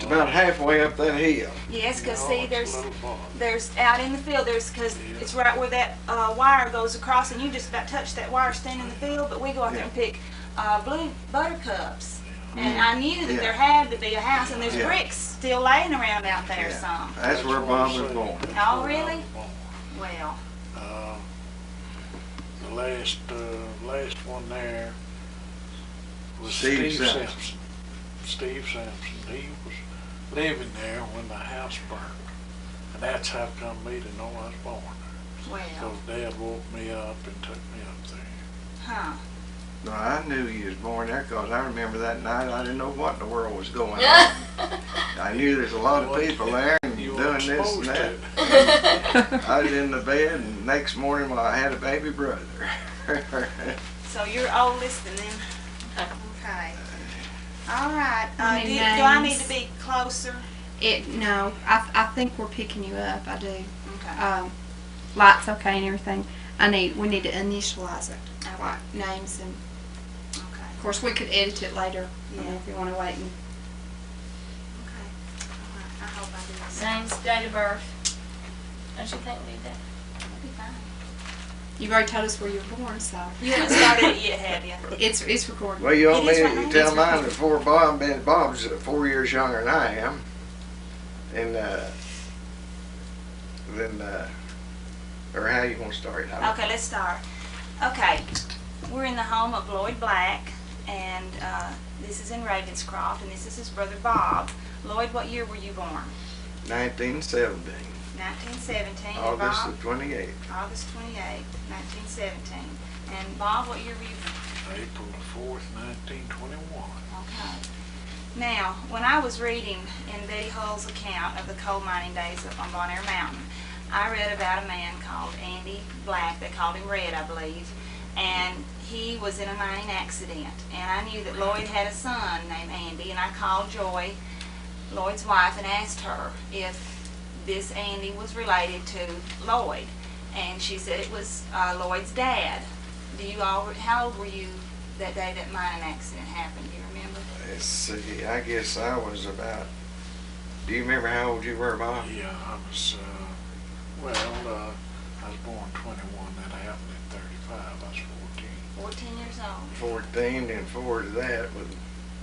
about halfway up that hill. Yes, because No, see, it's a there's little far. out in the field, because Yeah. it's right where that wire goes across, and you just about touch that wire standing in the field, but we go out there and pick blue buttercups. And I knew that Yeah. there had to be a house, and there's Yeah. bricks still laying around out there Yeah. some. That's where Bob was born. Oh, really? Well, The last one there was Steve Steve Simpson. Simpson. Steve Simpson. He was living there when the house burned, and that's how come me to know I was born there. well, Because Dad woke me up and took me up there. huh. No, I knew you was born there because I remember that night I didn't know what in the world was going on. I knew there's a lot of people there and You doing weren't this and supposed that. to. I was in the bed, and next morning I had a baby brother. So you're oldest, and then, okay. All right, Any do I need names? to be closer? No, I think we're picking you up. I do. Okay. Light's okay and everything. We need to initialize it. Okay. Like names and, Okay. of course, we could edit it later. You know, Yeah. if you want to wait and. Okay. All right. I hope I do this. Names, date of birth. Don't you think we need that? That'll be fine. You've already told us where you were born, so. You haven't started it yet, have you? It's recorded. Well, you want It me is right to now. tell It's mine right. before Bob, and Bob's 4 years younger than I am. And then, or how you gonna start it? I don't- Okay, let's start. Okay, we're in the home of LLoyd Black, and this is in Ravenscroft, and this is his brother Bob. Lloyd, what year were you born? 1917, 1917. And August Bob? the 28th. August 28, 1917. And Bob, what year were you born? April the 4th, 1921. Okay. Now, when I was reading in Betty Hull's account of the coal mining days up on Bon Air Mountain, I read about a man called Andy Black. They called him Red, I believe. And he was in a mining accident. And I knew that Lloyd had a son named Andy, and I called Joy, Lloyd's wife, and asked her if this Andy was related to Lloyd. And she said it was Lloyd's dad. How old were you that day that mining accident happened? Do you remember? Let's see, I guess I was about, do you remember how old you were, Bob? Yeah, I was, I was born 21. That happened at 35. I was 14. 14 years old. 14, and forward to that was,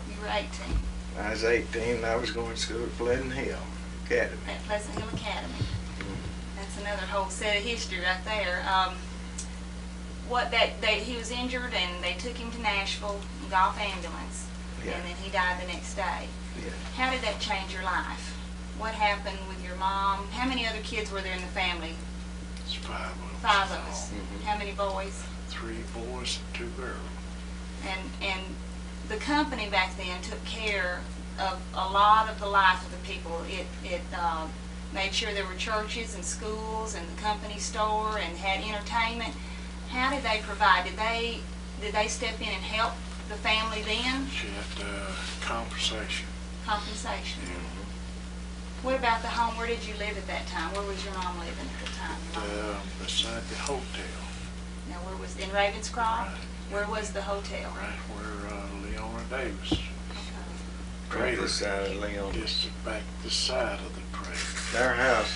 You were 18 I was 18, and I was going to school at Pleasant Hill Academy. at Pleasant Hill Academy. That's another whole set of history right there. He was injured, and they took him to Nashville, Golf ambulance, Yeah. and then he died the next day. Yeah. How did that change your life? What happened with your mom? How many other kids were there in the family? It's 5 of us. 5 of us. Mhm. How many boys? 3 boys and 2 girls. And the company back then took care of a lot of the life of the people. It made sure there were churches and schools and the company store and had entertainment. How did they provide? Did they step in and help the family then? She had compensation. Compensation. Mm-hmm. What about the home? Where did you live at that time? Where was your mom living at the time? Your mom? Beside the hotel. Now, where was in Ravenscroft? Right. Where was the hotel? Right where Leona Davis Okay. Right this side of Leon. Just back this side of the trailer.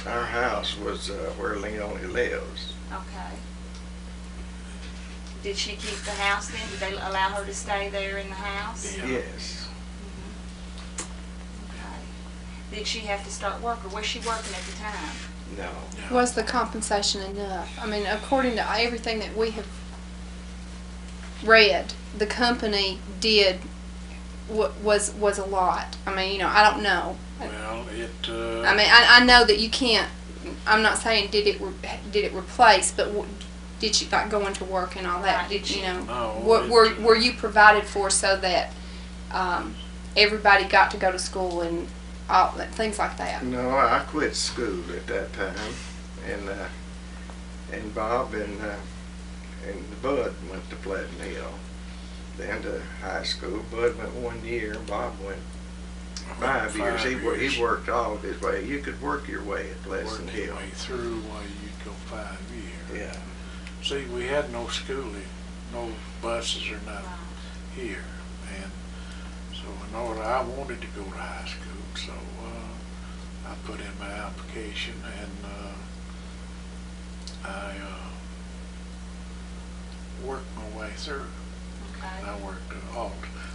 Our house was where Leona lives. Okay. Did she keep the house then? Did they allow her to stay there in the house? Yeah. Yes. Okay. Did she have to start work, or was she working at the time? No. Yeah. Was the compensation enough? I mean, according to everything that we have read, the company did was a lot. I mean, you know, I don't know. Well, I mean, I know that you can't. I'm not saying did it replace, but did she like going to work and all that? Right. Did you know? No, Were you provided for so that everybody got to go to school and all things like that? No, I quit school at that time, and Bob and Bud went to Pleasant Hill, then to high school. Bud went 1 year, Bob went 5 years. He worked all of his way. You could work your way at Pleasant worked your Hill. way through while you'd go 5 years. Yeah. See, we had no schooling, no buses or nothing here, and so in order, I wanted to go to high school, so convocation, and I worked my way through. Okay. I worked at alt.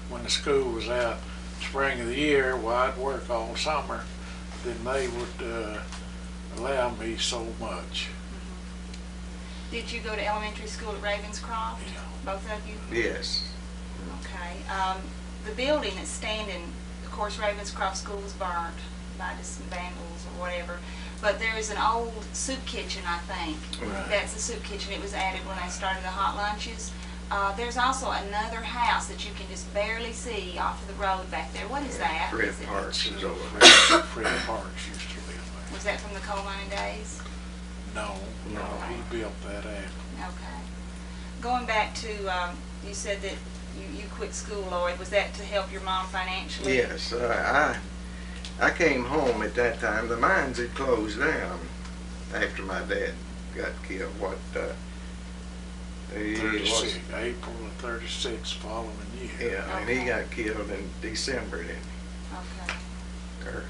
When the school was out spring of the year, well, I'd work all summer. Then they would allow me so much. Did you go to elementary school at Ravenscroft? Yeah. Both of you? Yes. Okay. The building that's standing, of course, Ravenscroft School was burnt by just some vandals or whatever. But there is an old soup kitchen, I think. Right. That's the soup kitchen. It was added when they started the hot lunches. There's also another house that you can just barely see off of the road back there. What is that? Fred Is it- Parks is over there. Fred Parks used to live there. Was that from the coal mining days? No, No. he built that after. Okay. Going back to, you said that you quit school, Lloyd. Was that to help your mom financially? Yes, I came home at that time. The mines had closed down after my dad got killed. What? He 36, April of 36, following year. Yeah, and he got killed in December, didn't Okay. he? Or,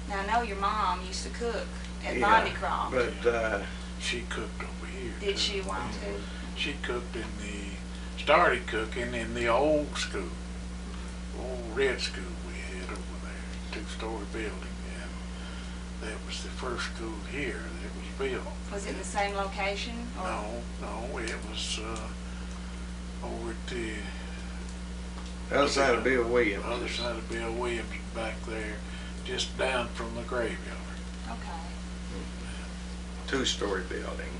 Now, I know your mom used to cook at yeah, Bondycroft. but She cooked over here. Did too. she want to? She cooked started cooking in the old school, old red school we had over there, two-story building, and that was the first school here that was built. Was it in the same location? Or? No, it was over at the other side of Bill Williams. other side of Bill Williams, back there, just down from the graveyard. Okay. Two-story building.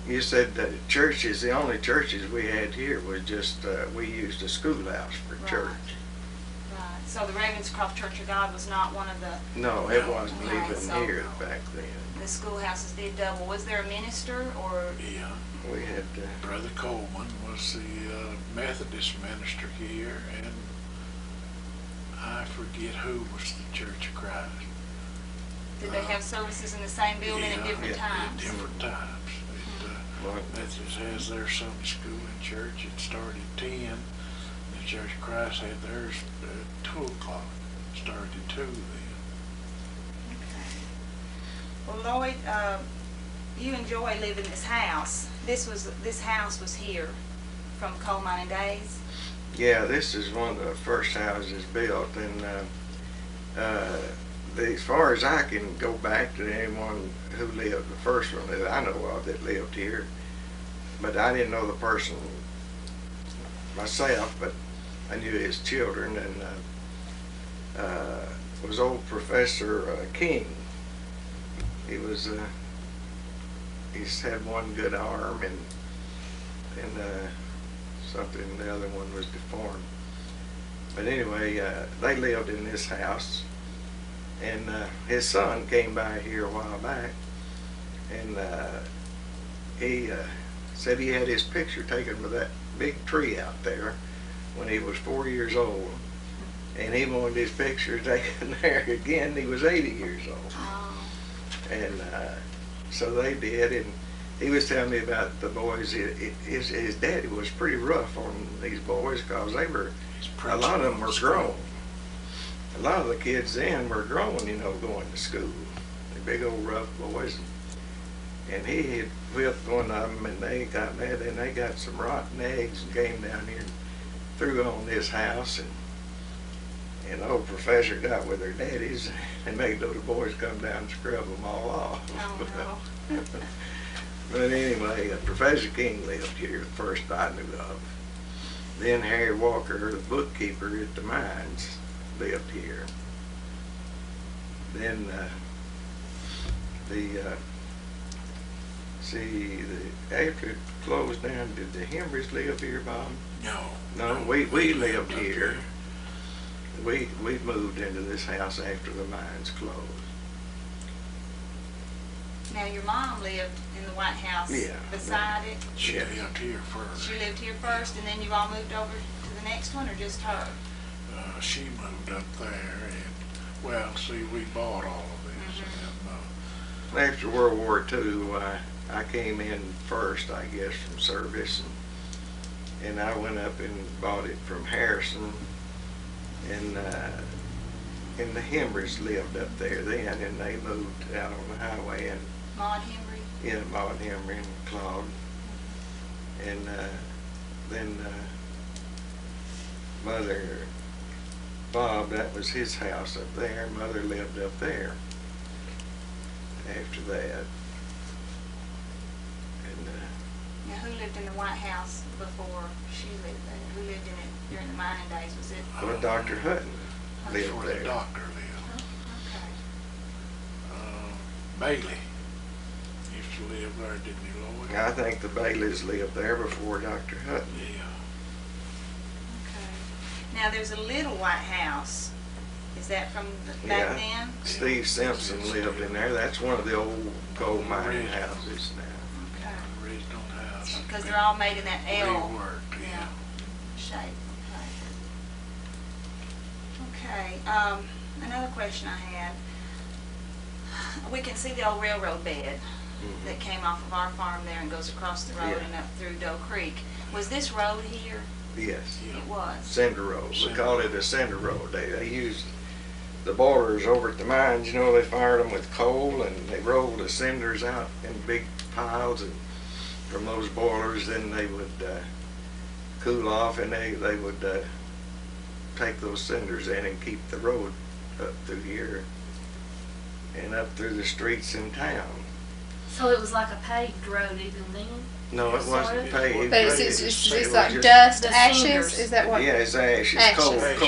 You said that churches, the only churches we had here was just, we used a schoolhouse for Right. church. Right. So the Ravenscroft Church of God was not one of the No, it wasn't Okay, even so- here back then. schoolhouses did double. Was there a minister or? Yeah. We had, Brother Coleman was the Methodist minister here, and I forget who was the Church of Christ. Did they have services in the same building at Yeah, different yeah, times? Different times. well, Methodist has their Sunday school in church. It started at 10. The Church of Christ had theirs at 2 o'clock. Started at 2 then. Okay. Well, Lloyd, you enjoy living in this house. This house was here from coal mining days. yeah, this is one of the first houses built, and as far as I can go back to anyone who lived, the first one that I know of that lived here, but I didn't know the person myself, but I knew his children, and it was old Professor King. He was, he's had one good arm, and something, the other one was deformed. But anyway, they lived in this house, and his son came by here a while back, and he said he had his picture taken with that big tree out there when he was 4 years old, and he wanted his picture taken there again. He was 80 years old, Oh. and so they did. And he was telling me about the boys. His daddy was pretty rough on these boys because they were, a lot of them were grown. A lot of the kids then were grown, you know, going to school. The big old rough boys. And he had whipped one of them, and they got mad, and they got some rotten eggs and came down here and threw on this house. And the old professor got with their daddies and made those boys come down and scrub them all off. Oh, no. But anyway, Professor King lived here, the first I knew of. Then Harry Walker, the bookkeeper at the mines, lived here. Then after it closed down, did the Hembries live here, Bob? No, we lived here. We moved into this house after the mines closed. Now, your mom lived in the White House Yeah. beside it. She Yeah. lived here first. She lived here first, and then you all moved over to the next one, or just her? She moved up there, and well, see, we bought all of this, and After World War II, I came in first, I guess, from service, and I went up and bought it from Harrison, and and the Hembrys lived up there then, and they moved out on the highway, and Maud Henry? yeah, Maud Hembry and Claude. And then Mother Bob, that was his house up there. Mother lived up there after that. And Now, who lived in the White House before she lived there? Who lived in it during the mining days? Was it? well, Dr. Hutton That's lived where the there. doctor lived. Okay. Bailey used to live there, didn't he, Lloyd? I think the Baileys lived there before Dr. Hutton. Yeah. Okay. Now, there's a little White House. Is that from back then? Steve Simpson lived in there. That's one of the old coal mining Original. houses now. Okay. Original house. Because they're all made in that L Reworked, yeah. shape. Okay. Another question I had. We can see the old railroad bed that came off of our farm there and goes across the road Yeah. and up through Doe Creek. Was this road here? Yes. Yeah. It was. Cinder road. We Cinder called it a cinder road. They used the boilers over at the mines, you know, they fired them with coal and they rolled the cinders out in big piles, and from those boilers then they would cool off, and they would take those cinders in and keep the road up through here and up through the streets in town. So it was like a paved road even then? No, it wasn't Sorry? paved. But it it's was like just- dust, The ashes? cinders. Is that what? Yeah, it's ashes, Ashes. coal Ashes.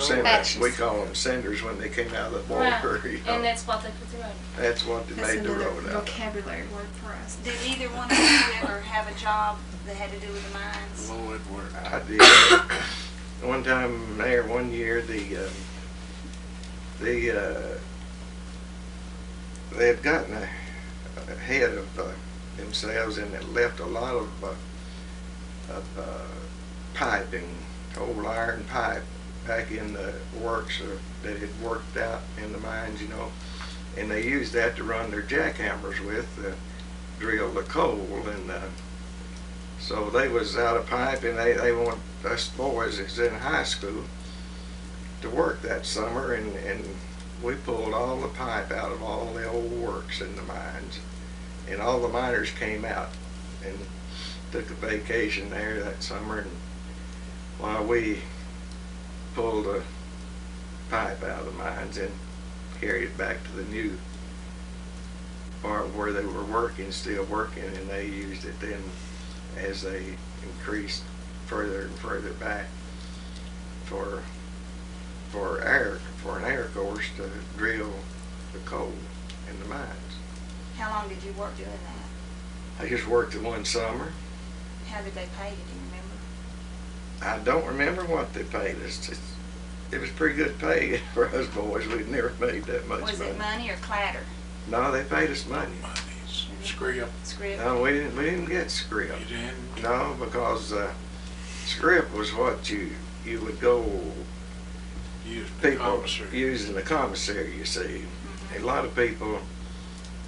cinders. Ashes. We call them cinders when they came out of the boiler. Right. You know. And that's what they put the road. That's what they That's made the another road out of. vocabulary word for us. Did either one of you ever have a job that had to do with the mines? Lloyd worked. I did. One time there, one year, they had gotten ahead of themselves, and it left a lot of piping, old iron pipe, back in the works that had worked out in the mines, you know, and they used that to run their jackhammers with, drill the coal, and so they was out of pipe, and they want us boys that's in high school to work that summer, and we pulled all the pipe out of all the old works in the mines, and all the miners came out and took a vacation there that summer, and while we pulled the pipe out of the mines and carried it back to the new part where they were working, still working, and they used it then as they increased further and further back for an air course to drill the coal in the mines. How long did you work doing that? I just worked it one summer. How did they pay you? Do you remember? I don't remember what they paid us. It was pretty good pay for us boys. We'd never made that much Was money. it money or clatter? No, they paid us money. Money's script. Script? No, we didn't get script. You didn't? No, because script was what you would go, Use the people commissary. using the commissary, you see. A lot of people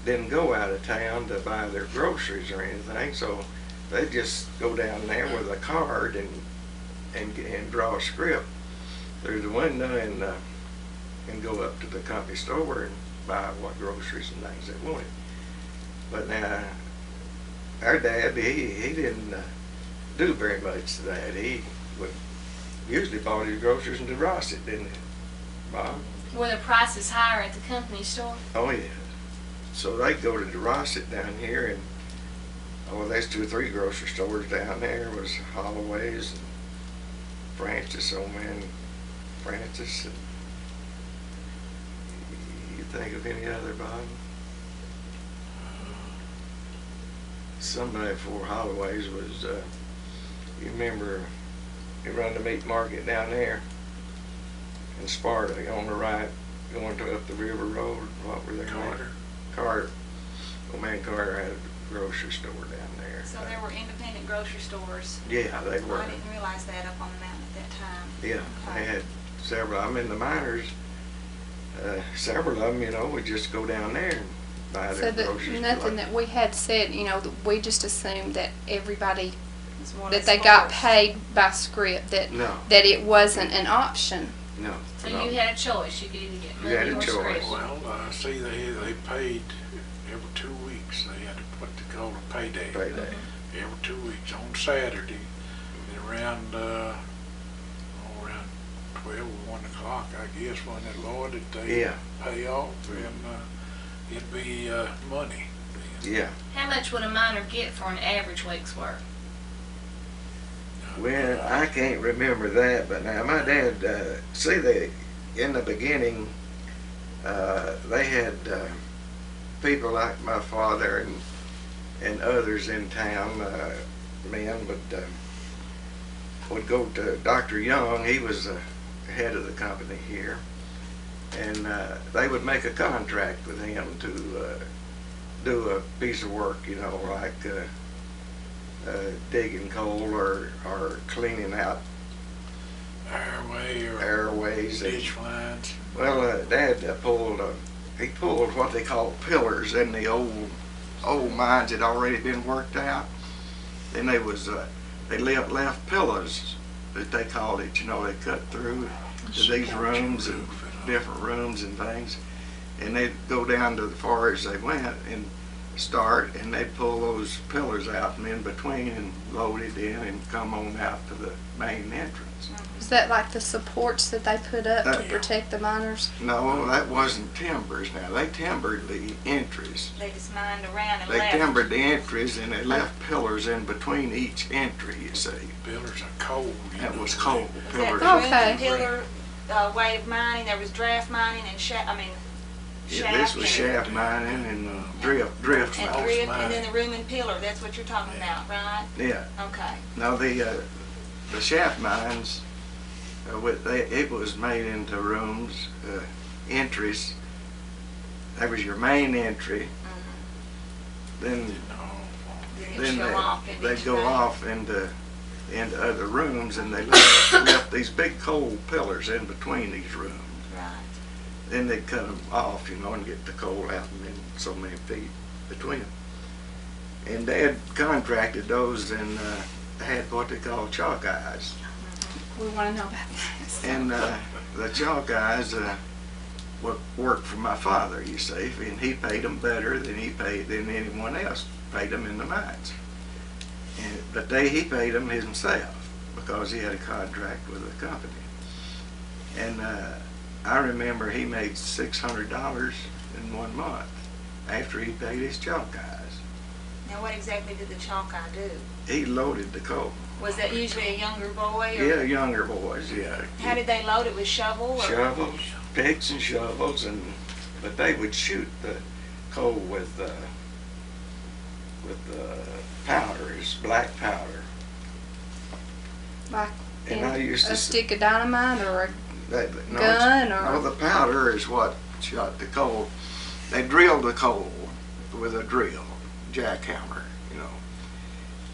didn't go out of town to buy their groceries or anything, so they'd just go down there with a card and draw a script through the window and go up to the company store and buy what groceries and things they wanted. But now, our dad, he didn't do very much of that. He would usually bought his groceries in DeRosset, didn't he, Bob? Were the prices higher at the company store? Oh, yeah. So they'd go to DeRosset down here, and there's 2 or 3 grocery stores down there. Was Holloway's and Francis, old man Francis. And you think of any other, Bob? Somebody before Holloway's was, you remember, he run the meat market down there in Sparta on the right, going to up the river road. What were their names? Carter. Carter. Old man Carter had a grocery store down there. So there were independent grocery stores. Yeah, they Oh, were. I didn't realize that up on the mountain at that time. Yeah, Okay. they had several. I mean, the miners, several of them, you know, would just go down there and buy So their that groceries. nothing that we had said, you know, that we just assumed that everybody, It's one that of they the got stores. paid by script, that No. that it wasn't an option. No. So no. you had a choice. You could either get You had money a or choice. scratch. Well, see, they paid every 2 weeks. They had what they call a payday. Payday. Every 2 weeks on Saturday, and around around 12 or 1 o'clock, I guess, when they loaded, they Yeah. pay off, and it'd be money. Yeah. How much would a miner get for an average week's work? Well, I can't remember that, but now my dad, see, in the beginning, they had people like my father and others in town, men would go to Dr. Young. He was the head of the company here, and they would make a contract with him to do a piece of work, you know, like digging coal or cleaning out airways. Ditch lines. Well, Dad pulled what they call pillars in the old mines that already been worked out. Then they left pillars that they called it. You know, they cut through to these rooms and different rooms and things, and they'd go down to as far as they went and start, and they'd pull those pillars out and in between and load it in and come on out to the main entrance. Is that like the supports that they put up to Yeah. protect the miners? No, that wasn't timbers. Now they timbered the entries. They just mined around and They left. timbered the entries and they left pillars in between each entry, you see. Pillars are cold. you That know. was coal. Was Pillars. that the Okay. pillar way of mining? There was draft mining and shaft Yeah, this was shaft mining and drift and mining. drift, and then the room and pillar. That's what you're talking about, right? Yeah. Okay. Now the shaft mines, it was made into rooms, entries. That was your main entry. Then Then then it go off into they'd each go room. off into other rooms, and they left these big coal pillars in between these rooms. Right. Then they'd cut them off, you know, and get the coal out and then so many feet between them. And Dad contracted those and had what they call chalk eyes. We want to know about this. And the chalk eyes worked for my father, you see, and he paid them better than anyone else paid them in the mines. But he paid them himself because he had a contract with the company. And I remember he made $600 in 1 month after he paid his chalk eyes. Now, what exactly did the chalk eye do? He loaded the coal. Was that usually a younger boy? Or Yeah, younger boys, yeah. How did they load it? With shovel? Or? Shovels, picks and shovels, but they would shoot the coal with powder, it's black powder. Like And in I used to a stick of dynamite or a No, gun or- no, the powder is what shot the coal. They drilled the coal with a drill, jackhammer, you know.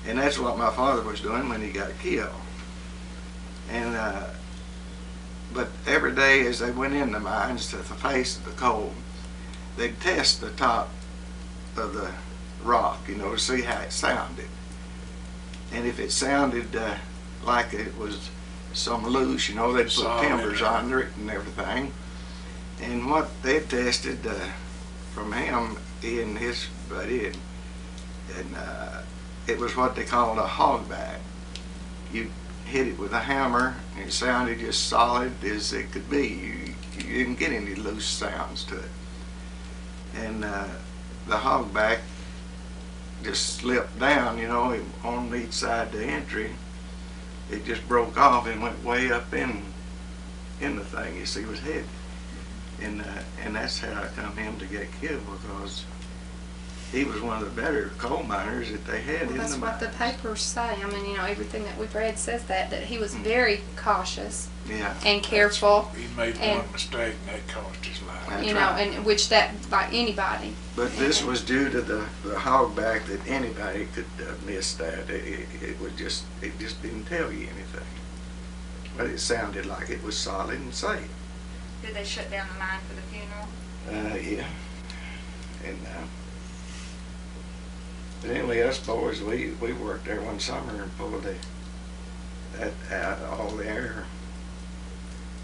And that's what my father was doing when he got killed. And but every day as they went in the mines to the face of the coal, they'd test the top of the rock, you know, to see how it sounded. And if it sounded like it was some loose, you know, they'd put Solid. timbers under it and everything. And what they tested from him, he and his buddy, and it was what they called a hogback. You hit it with a hammer, and it sounded just solid as it could be. You didn't get any loose sounds to it. And the hogback just slipped down, you know, on each side of the entry. It just broke off and went way up in the thing. You see, it was heavy. And that's how I come him to get killed, because he was one of the better coal miners that they had in that's the what the mines. papers say. I mean, you know, everything that we've read says that he was very cautious Yeah. and careful, He made And- one mistake and that cost his life. That's you know, right. and which that, like anybody. But this was due to the hogback that anybody could miss that. It just didn't tell you anything. But it sounded like it was solid and safe. Did they shut down the mine for the funeral? Yeah. And but anyway, us boys, we worked there one summer and pulled that out all the air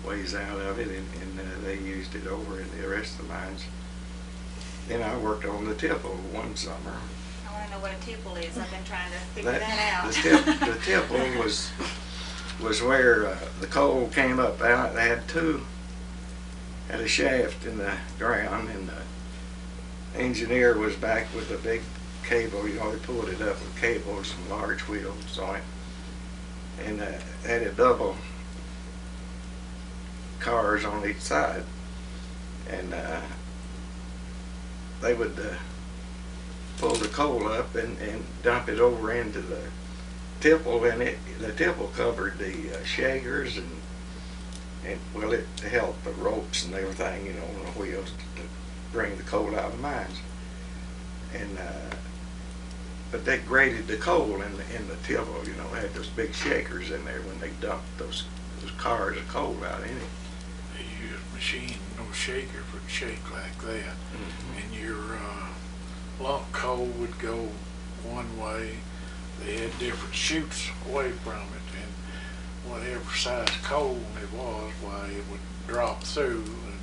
ways out of it, and they used it over in the rest of the mines. Then I worked on the tipple one summer. I want to know what a tipple is. I've been trying to figure that out. The tipple was where the coal came up out. They had a shaft in the ground, and the engineer was back with a big cable. You know, they pulled it up with cables and large wheels on it, and had a double cars on each side, and they would pull the coal up and dump it over into the tipple, and the tipple covered the shakers and well, it held the ropes and everything, you know, on the wheels to bring the coal out of the mines. And but they graded the coal in the tipple, you know, they had those big shakers in there when they dumped those cars of coal out in it. They used a machine, no shaker for to shake like that. Mm-hmm. And your lump coal would go one way. They had different chutes away from it, and whatever size coal it was, why it would drop through and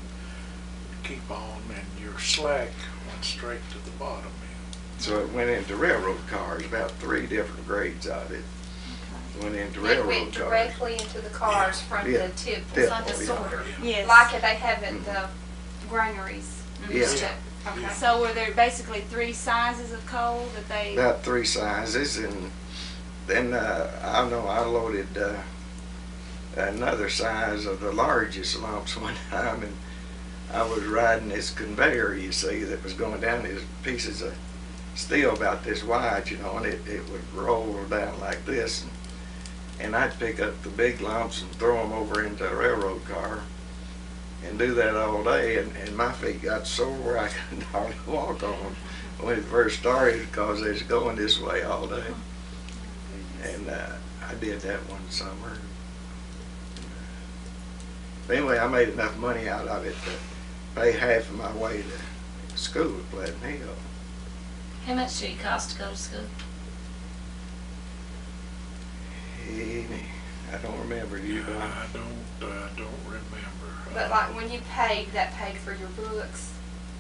keep on, and your slack went straight to the bottom. So it went into railroad cars, about 3 different grades of it. Went into railroad It went cars. directly into the cars from Yeah. the tip. Yeah. It's like a Yeah. sorter. Yes. Like they have at the granaries. Yeah. Okay. So were there basically 3 sizes of coal that they? About 3 sizes, and then I know I loaded another size of the largest lumps one time, and I was riding this conveyor, you see, that was going down these pieces of steel about this wide, you know, and it would roll down like this, and I'd pick up the big lumps and throw them over into a railroad car and do that all day, and my feet got sore. I couldn't hardly walk on them when it first started because they was going this way all day. And I did that one summer. But anyway, I made enough money out of it to pay half of my way to school at Pleasant Hill. How much did it cost to go to school? I don't remember. You know? I don't remember. But like when you paid, that paid for your books.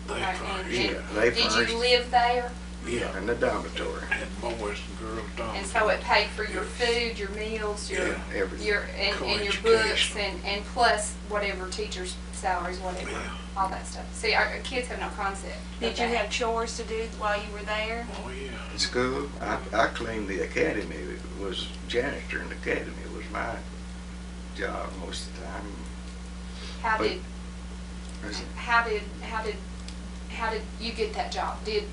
They Like, furnished Yeah, it. they Did furnished. you live there? Yeah, in the dormitory. And boys and girls dormitory. And so it paid for your food, your meals, your Yeah, everything. and your books, Co-education. and plus whatever teachers' salaries, whatever, Yeah. all that stuff. See, our kids have no concept. Did of you that. have chores to do while you were there? Oh, yeah. In school, I cleaned the academy. It was janitor in the academy. It was my job most of the time. How But- did how did you get that job? Did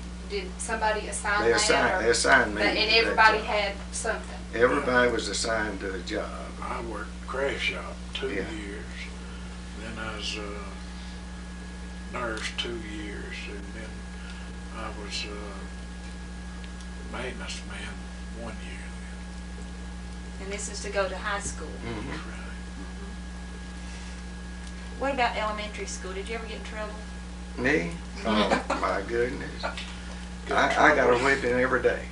somebody assign They that? assigned me. And to that everybody job. had something. Everybody was assigned to a job. I worked craft shop 2 Yeah. years. Then I was nurse 2 years, and then I was maintenance man 1 year. And this is to go to high school. Mhm. That's right. What about elementary school? Did you ever get in trouble? Me? Oh my goodness! I got a whipping every day.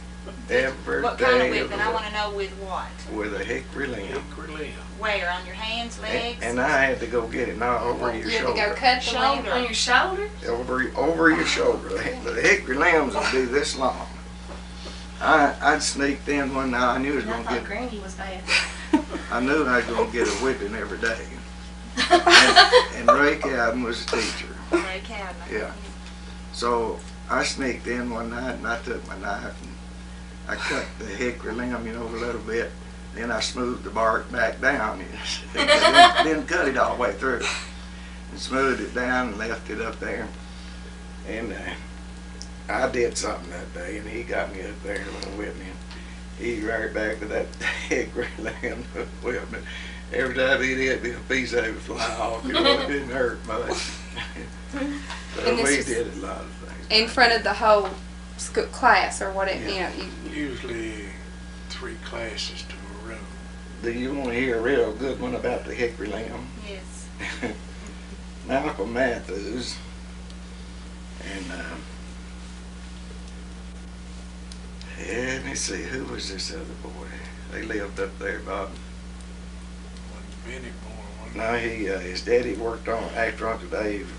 Every What day. kind of whipping? the I week. want to know with what? With a hickory limb. Hickory limb. Where? On your hands, legs? And I had to go get it, not over your You had to go shoulder. cut the limb Shoulder. on your shoulder. Over your shoulder. The hickory limbs would be this long. I'd sneaked in one night. I knew I was I going to thought get. Granny was bad. I knew I was going to get a whipping every day. And Ray Cadden was the teacher. Ray Cadman. Yeah. So I sneaked in one night and I took my knife and I cut the hickory limb, you know, a little bit. Then I smoothed the bark back down. Didn't cut it all the way through. And smoothed it down and left it up there. And I did something that day, and he got me up there with me. He right back to that hickory limb with me. Every time he did, a piece of it fly off. You know, it didn't hurt much. But And this we is did a lot of things. in front of the whole school class or whatever. Yeah. You know, Usually 3 classes to a room. Do you want to hear a real good one about the hickory limb? Yes. Malcolm Matthews and let me see, who was this other boy? They lived up there, Bob. One Benny boy, one No, his daddy worked after Uncle Dave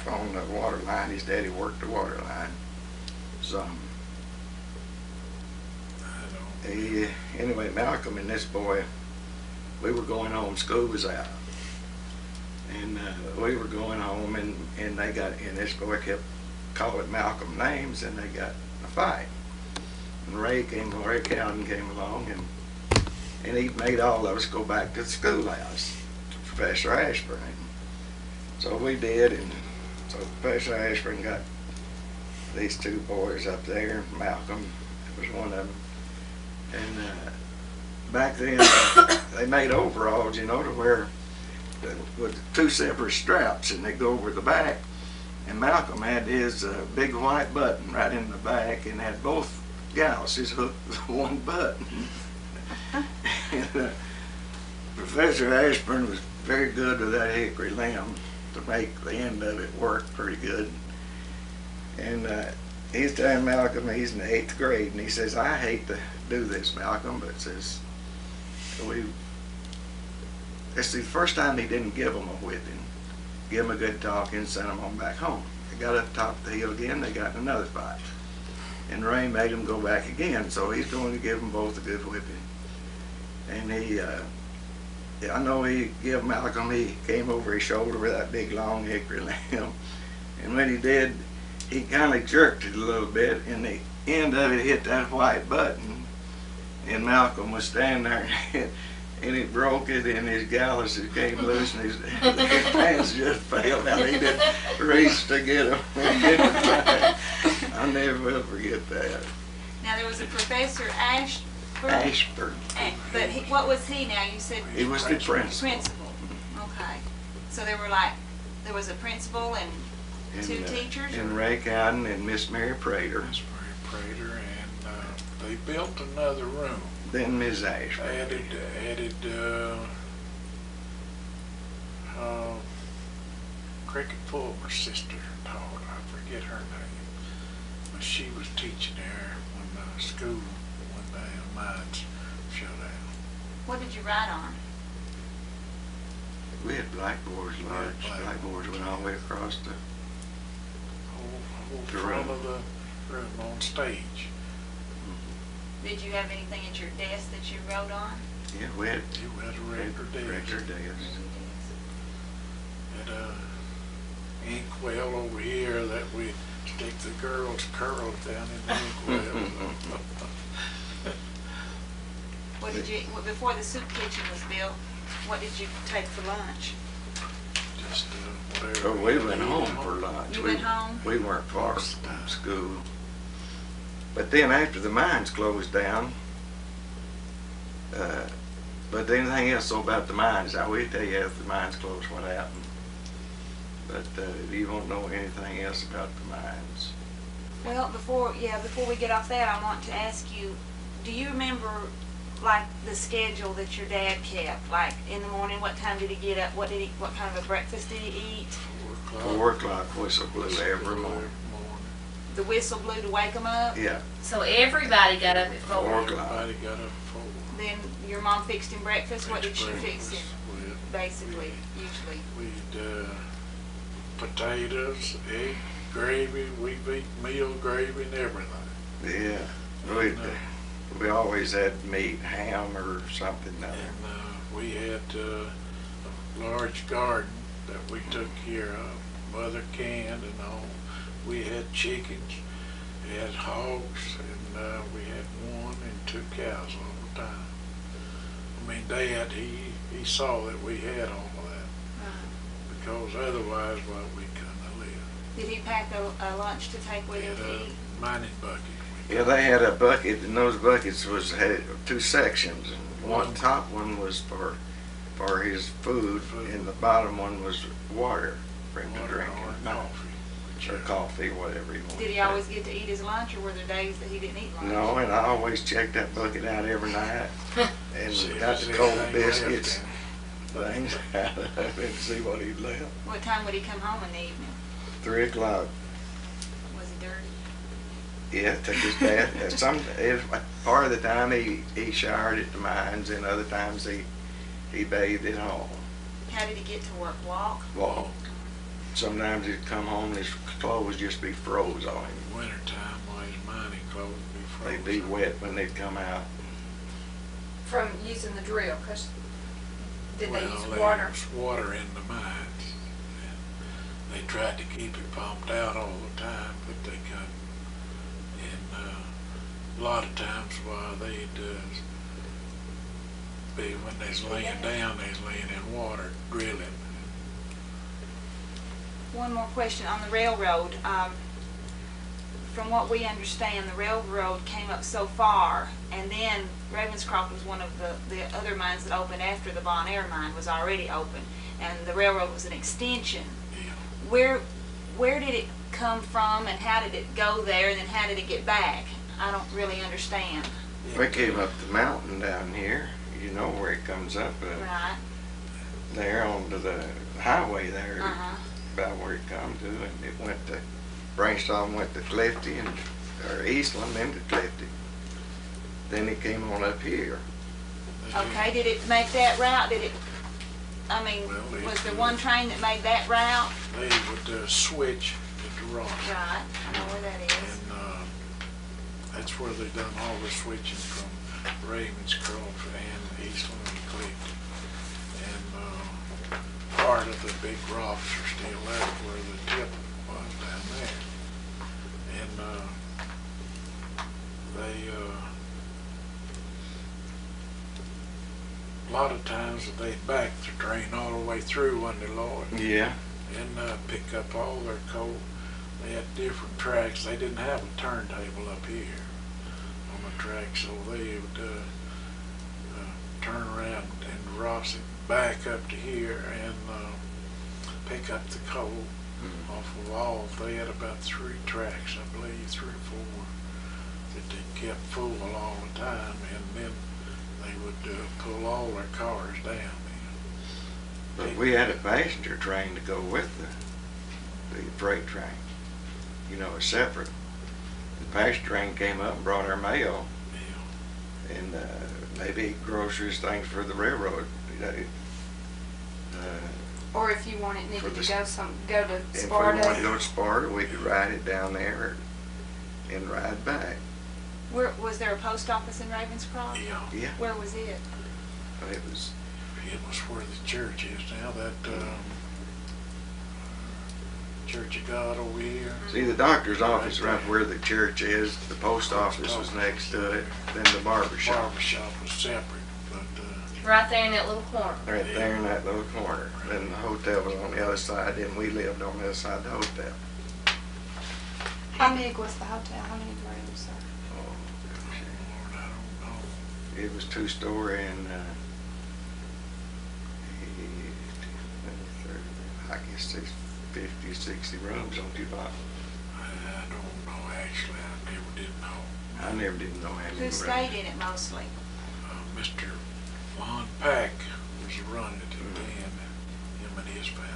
on the water line. His daddy worked the water line. So, anyway, Malcolm and this boy, we were going home. School was out. And we were going home, and this boy kept calling Malcolm names, and they got in a fight. And Ray Cowden came along, and he made all of us go back to the schoolhouse, to Professor Ashburn. So we did, and so Professor Ashburn got these two boys up there. Malcolm was one of them. And back then, they made overalls, to wear with two separate straps, and they go over the back. And Malcolm had his big white button right in the back, and had both galluses hooked with one button. And, Professor Ashburn was very good with that hickory limb to make the end of it work pretty good. And he's telling Malcolm he's in the 8th grade, and he says, "I hate to do this, Malcolm, but says it's the first time he didn't give them a whipping. Give them a good talking, send them on back home. They got up top of the hill again, they got in another fight. And Ray made them go back again, so he's going to give them both a good whipping. And I know he gave Malcolm, he came over his shoulder with that big long hickory limb. And when he did, he kind of jerked it a little bit, and the end of it hit that white button. And Malcolm was standing there, and he broke it, and his galluses came loose, and his pants just fell out. He didn't reach to get them. I never will forget that. Now there was a Professor Ashburn. But what was he now? You said He was the principal. Principal. Okay. So there was a principal and two teachers? And Ray Cowden and Miss Mary Prater. Miss Mary Prater, and they built another room. Then Ms. Ashburn. Added Cricket Fulmer's sister taught. I forget her name, but she was teaching there when school, when the mines shut down. What did you write on? We had blackboards, large blackboards went all the way across the whole front of the room on stage. Did you have anything at your desk that you wrote on? Yeah, we had a record desk. Record desk. Had a inkwell over here that we stick the girls' curls down in the inkwell. What did you, before the soup kitchen was built, what did you take for lunch? Just whatever. Oh, we went home for lunch. You went home? We weren't far from school. But then after the mines closed down, but anything else about the mines, I will tell you after the mines closed what happened. But if you won't know anything else about the mines. Well, before we get off that, I want to ask you, do you remember like the schedule that your dad kept? Like in the morning, what time did he get up? What kind of a breakfast did he eat? 4 o'clock whistle blew every morning. The whistle blew to wake him up? Yeah. So everybody got up at 4. 4 o'clock. Everybody got up at 4. Then your mom fixed him breakfast. What did she fix Breakfast him? with- Basically, usually. We'd potatoes, egg gravy, we beat meal gravy and everything. Yeah. We always had meat, ham or something. And we had a large garden that we took care of, mother canned and all. We had chickens, we had hogs, and we had 1 and 2 cows all the time. I mean, Dad, he saw that we had all of that, because otherwise, well, we couldn't have lived. Did he pack a lunch to take with We him had to a eat? mining bucket. Yeah, they had a bucket, and those buckets had 2 sections. And one top one was for his food, and the bottom one was water for him to Water drink. or coffee. Or coffee, whatever he wanted. Did he always get to eat his lunch, or were there days that he didn't eat lunch? No, and I always checked that bucket out every night, and See if got there's the cold anything left biscuits, in it. things out of it, and see what he'd left. What time would he come home in the evening? 3 o'clock. Was he dirty? Yeah, took his bath. Part of the time he showered at the mines, and other times he bathed at home. How did he get to work? Walk? Walk. Sometimes he'd come home and his clothes just be froze on him. Wintertime, while his mining clothes would be frozen. They'd be wet when they'd come out. From using the drill, cause did they use Well, water? there was water in the mines. And they tried to keep it pumped out all the time, but they couldn't. And a lot of times while they'd be, when they was laying down, they was laying in water, drilling. One more question on the railroad. From what we understand, the railroad came up so far, and then Ravenscroft was one of the other mines that opened after the Bon Air mine was already open, and the railroad was an extension. Yeah. Where did it come from, and how did it go there, and then how did it get back? I don't really understand. We came up the mountain down here. You know where it comes up Right. there onto the highway there. Uh-huh. About where it come to, and it went to branched off and went to Clifty or Eastland, then to Clifty. Then it came on up here. Okay, did it make that route? Did it, I mean, Well, was there one train that made that route? They would switch at the rock. Right, I know where that is. And that's where they done all the switching from Ravenscroft and Eastland and Clifton. And part of the big rocks are still there where the tip was down there. And they, a lot of times they'd back the train all the way through under Lloyd Yeah. and pick up all their coal. They had different tracks. They didn't have a turntable up here on the track, so they would turn around and Ross it back up to here and pick up the coal off of all. They had about 3 tracks, I believe, 3 or 4, that they kept full all the time, and then they would pull all their cars down. But we had a passenger train to go with the freight train. You know, a separate. The passenger train came up and brought our mail Yeah. and maybe groceries, things for the railroad. Or if you wanted For needed the to go to If we Sparta. wanted to go to Sparta, we could ride it down there and ride back. Where, was there a post office in Ravenscroft? Yeah. Yeah, Where was it? it was. It was where the church is now, that Church of God over here. See, the doctor's office right where the church is, the post office was next to it, then the barber shop. Barber shop was separate, but Right there in that little corner. Right there in that little corner. Then the hotel was on the other side, and we lived on the other side of the hotel. How big was the hotel? How many rooms, sir? Oh, gosh. Lord, I don't know. It was 2-story and I guess 50, 60 rooms on 2 blocks. I don't know, actually. I never did know. I never did know how many Who rooms. stayed in it mostly? Mr. Lon Pack was running it then, him and his family.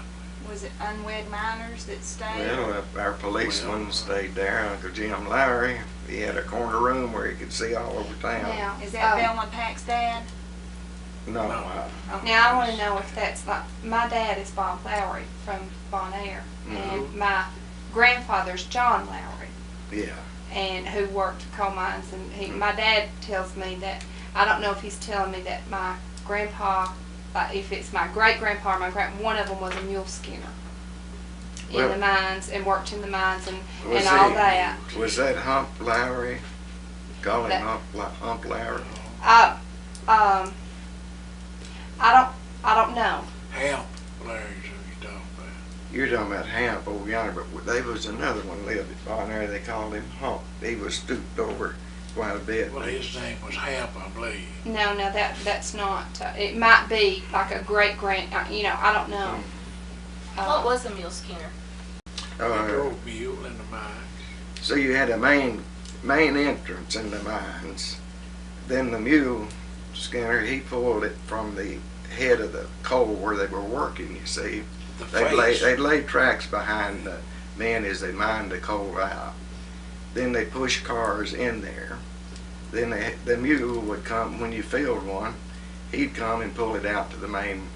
Was it unwed miners that stayed? Well, our policeman Well, stayed there, Uncle Jim Lowry. He had a corner room where he could see all over town. Now, Is that Velma Pack's dad? No, Okay. Now I want to know if that's like, my dad is Bob Lowry from Bon Air, and my grandfather's John Lowry, yeah. and who worked coal mines, and my dad tells me that, I don't know if he's telling me that my grandpa, if it's my great grandpa or my one of them was a mule skinner in Well, the mines and worked in the mines and Was all he- that. Was that Hump Lowry? Call him That- Hump Lowry? I don't know. Hamp, Larry's who you talking about. You're talking about Hamp over yonder, but there was another one lived at Bon Air. They called him Hump. He was stooped over quite a bit. Well, his name was Hamp, I believe. No, that's not. It might be like a great I don't know. What was a mule skinner? He drove mule in the mines. So you had a main entrance in the mines. Then the mule skinner, he pulled it from the head of the coal where they were working, you see. The They'd face. lay tracks behind the men as they mined the coal out. Then they push cars in there. Then the mule would come, when you filled one, he'd come and pull it out to the main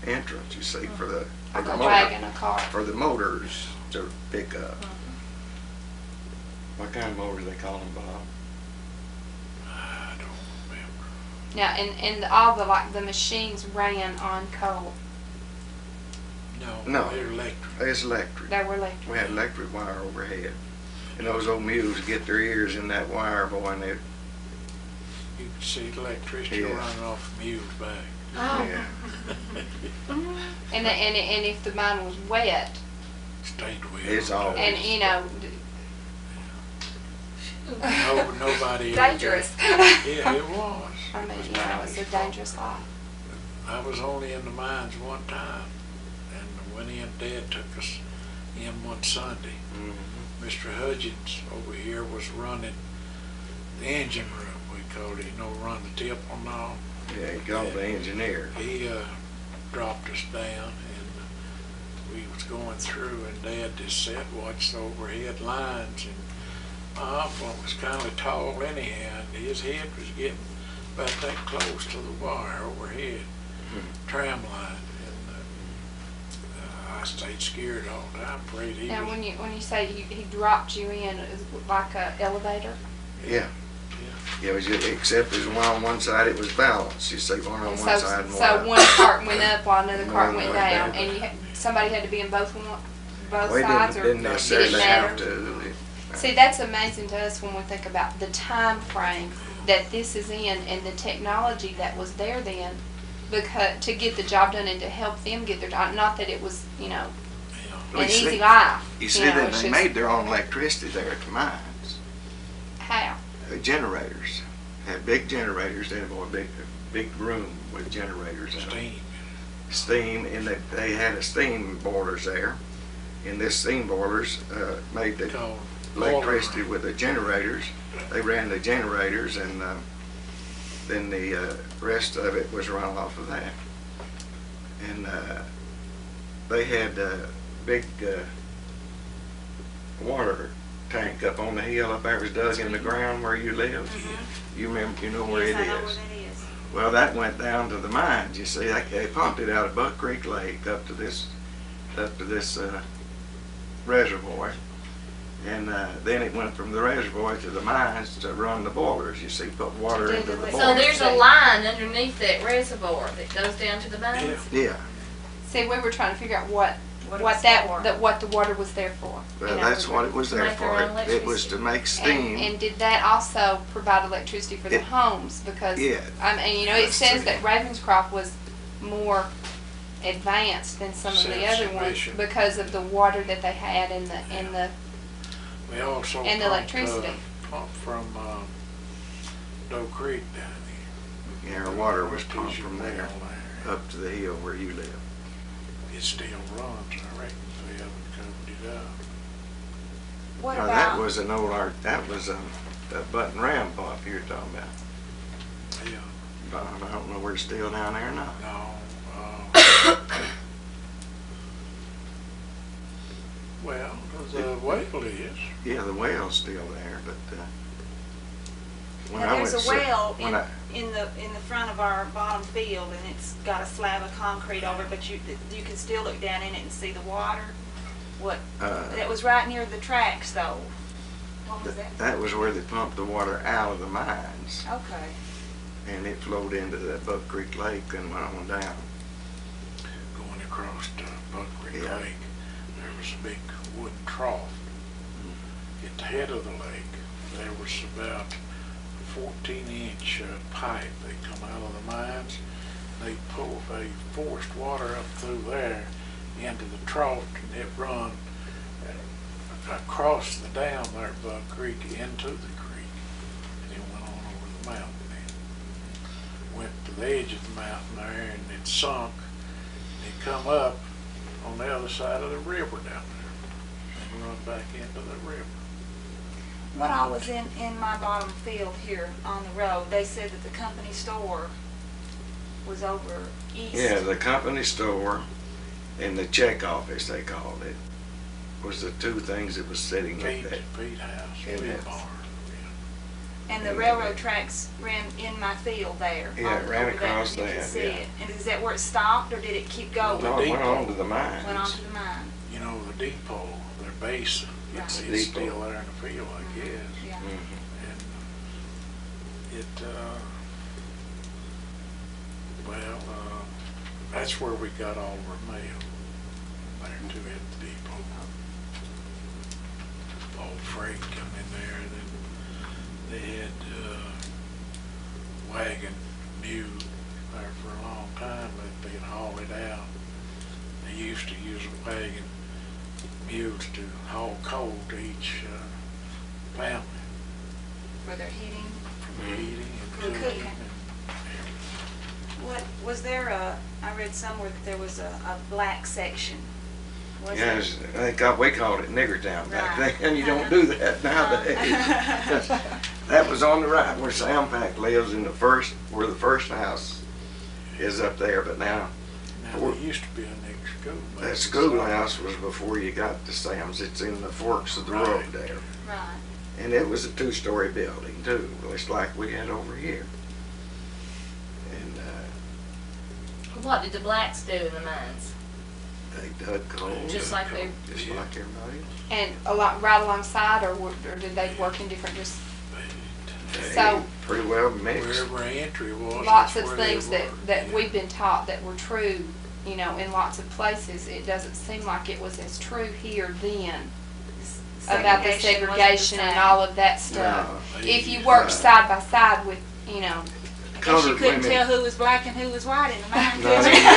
entrance, you see, for the Like a motor, wagon, a car. for the motors to pick up. What kind of motors they call them, Bob? I don't remember. Now, and all the, like, the machines ran on coal. No. They're electric. It's electric. They were electric. We had electric wire overhead. And those old mules get their ears in that wire, boy, and they, You can see the electricity Yeah. running off the mule's back. Oh. yeah. And if the mine was wet, Stayed with It's them. all- and you know, Nobody. dangerous. Yeah, it was. I mean, It was you know, it's a dangerous life. I was only in the mines one time, and went in. Dad took us in one Sunday. Mhm. Mr. Hudgens over here was running the engine room, we called it, run the tip on all. Yeah, he called the engineer. He dropped us down, and we was going through, and Dad just sat, watched the overhead lines, and my uncle was kind of tall anyhow, and his head was getting about that close to the wire overhead, tram line, and I stayed scared all the time, afraid he Now, was. when you say he dropped you in, is it like a elevator? Yeah. Yeah, it was just, except there's one on one side, it was balanced. You see one on And one side and one up. one cart went up while another cart One went went down, down. and somebody had to be in both We sides, or didn't did it necessarily matter? have to. See, that's amazing to us when we think about the time frame that this is in and the technology that was there then, because to get the job done and to help them get their job. Not that it was, you know, Well, an you easy see- life. You see know, that it's they just- made their own electricity there at the mines. How? Generators. Had big generators. They had a big room with generators in them. Steam. Steam, and they had a steam boilers there. And this steam boilers made the Called electricity boiler. with the generators. They ran the generators, and then the rest of it was run off of that. And they had a big water tank up on the hill up there. It was dug in the ground where you live. You remember? You know where Yes, it I know where is. that is. Well, that went down to the mines. You see, they pumped it out of Buck Creek Lake up to this reservoir, and then it went from the reservoir to the mines to run the boilers. You see, put water To do into the the liquid. So boilers. there's a line underneath that reservoir that goes down to the mines? Yeah, See, we were trying to figure out what What it was for. what the water was there for. well, you know, that's what it was there Make their for. own It was to make steam. And did that also provide electricity for the It- homes? Because Yeah. I mean, you know, it That's says true. that Ravenscroft was more advanced than some of the other ones Self-sufficient. because of the water that they had and the We also And the pumped, electricity. pumped from Doe Creek down there. Yeah, our water was pumped Artesian from there well there. up to the hill where you live. It still runs, I reckon, they haven't covered it up. What Now, about? that was an old that was a button ram pump you're talking about. Yeah, But I don't know where it's still down there or not. no, well, the well is. Yeah, the well's still there, but when Now, I there's went a to well when I, in the front of our bottom field, and it's got a slab of concrete over it, but you can still look down in it and see the water. What? That was right near the tracks, though. What was that? that was where they pumped the water out of the mines, Okay. and it flowed into that Buck Creek Lake and went on down. Going across Buck Creek Yeah. Lake, there was a big wooden trough. At the head of the lake, there was about 14-inch pipe that come out of the mines. They forced water up through there into the trough, and it run across the dam there at Buck Creek into the creek, and it went on over the mountain then. Went to the edge of the mountain there, and it sunk, and it come up on the other side of the river down there, and run back into the river. When I was in my bottom field here on the road, they said that the company store was over east. Yeah, the company store and the check office, they called it, was the two things that was sitting at Feed that. house, In feed that. barn, And the railroad tracks ran in my field there. Yeah, it ran over there, across you could that, see yeah. it. And is that where it stopped, or did it keep going? No, it went on to the mines. Went on to the mine. You know, the depot, their base, it's Right. still there in the field, I guess. Yeah. Mhm. And it, well, that's where we got all of our mail, there too at the depot. Old freight come in there, and then they had wagon mule there for a long time, but they'd haul it out. They used to use a wagon mules to haul coal to each family For their heating. for the heating and For cooking. cooking. What, was there I read somewhere that there was a black section. Was Yeah, we called it Nigger Town back Right. then. You don't do that nowadays. That was on the right where Sam Pack lives in where the first house is up there, but now Now, there used to be a next school. back that in schoolhouse South. was before you got to Sam's. It's in the forks of the Right. road there. Right. And it was a two-story building too, just like we had over here. And What did the blacks do in the mines? they dug coal. Just like they- Just Yeah. like everybody else. And right alongside, or did they work in different, just They So- pretty well mixed. Wherever entry was. lots that's of where they things worked. that Yeah. we've been taught that were true, you know, in lots of places. It doesn't seem like it was as true here then about the Segregation wasn't the segregation and same. all of that stuff. No. If you worked Right. side by side with, you know, I guess you Colored couldn't women. tell who was black and who was white in the mine, No, could they you? didn't.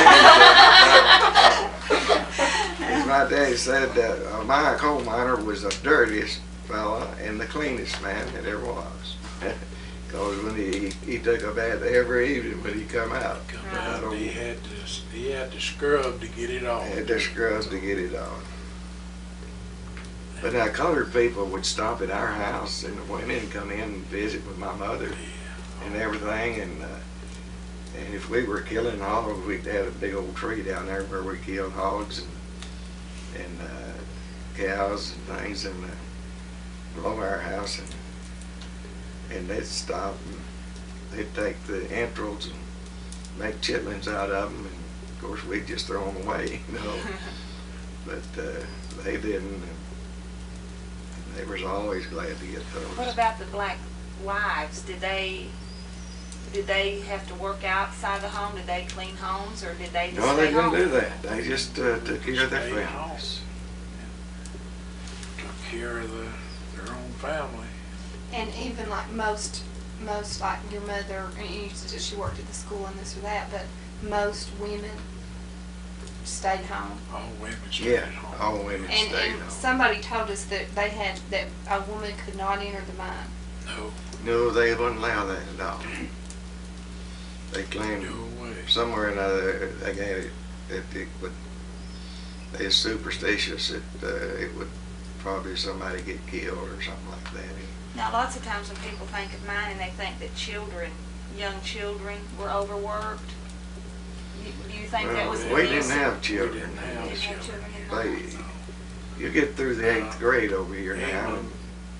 As my daddy said, a coal miner was the dirtiest fella and the cleanest man that ever was. Because when he took a bath every evening when he come out, Come Right. out, he had to scrub to get it off. had to scrub to get it on. But now colored people would stop at our house in the women and come in and visit with my mother and everything. And if we were killing hogs, we'd have a big old tree down there where we killed hogs and cows and things below our house. And they'd stop and they'd take the entrails and make chitlins out of them. And of course we'd just throw them away, you know. But they didn't. And they was always glad to get those. What about the black wives? Did they have to work outside the home? Did they clean homes, or did they just No, they stay didn't home? do that. They just took care of their Stayed families. home. Took care of their own family. and even like most like your mother, and you said she worked at the school and this or that, but most women stayed home. All women stayed Yeah, at home. all women And, stayed and home. somebody told us that they had, that a woman could not enter the mine. No, No, they wouldn't allow that at all. They claimed no way. somewhere or another they gave it that it would. They're superstitious that it would probably somebody get killed or something like that. Now, lots of times when people think of mining, they think that young children were overworked. Do you think that was the we reason? didn't have We children. didn't You have didn't have children. children in They, mines? you get through the 8th grade over here now. England,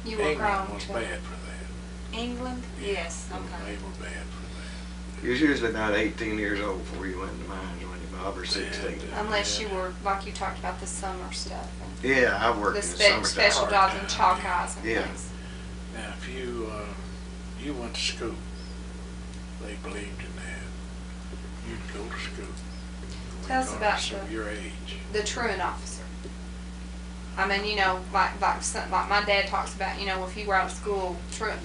You were England grown was too. bad for that. England? Yes, They okay. were bad for You was usually about 18 years old before you went in the mines when you Bob, or 16. Unless you were, like you talked about, the summer stuff. And Yeah, I worked the in the summertime. special jobs and chalk eyes and Yeah. things. that. Now, if you went to school, they believed in that. You'd go to school. Tell us about regardless of your age. the truant officer. I mean, you know, like my dad talks about, you know, if you were out of school, truant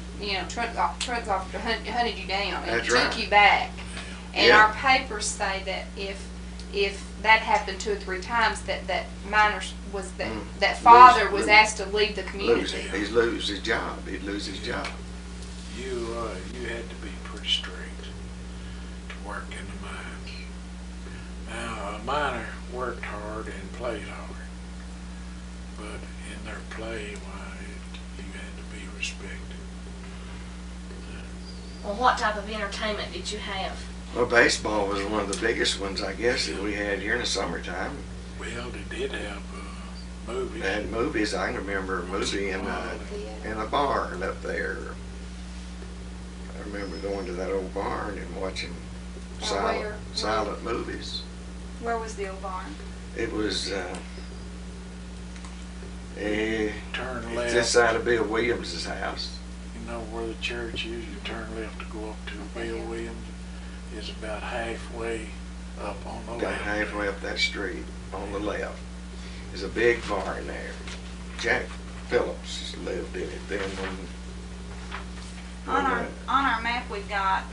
officer hunted you down and That's took right. you back. And Yeah. our papers say that if that happened 2 or 3 times, that minor was that father was asked to leave the community. He'd lose his job. He'd lose his job. You had to be pretty strict to work in the mines. Now, a miner worked hard and played hard, but in their play, you had to be respected. Well, what type of entertainment did you have? Well, baseball was one of the biggest ones, I guess, that we had here in the summertime. Well, they did have movies. They had movies. I can remember a movie in a barn up there. I remember going to that old barn and watching where? silent movies. Where was the old barn? It was Turn left. this side of Bill Williams's house. You know where the church is, you turn left to go up to Bill Williams. It's about halfway up on the About left. halfway up that street on the left. There's a big barn there. Jack Phillips lived in it then On our map we've got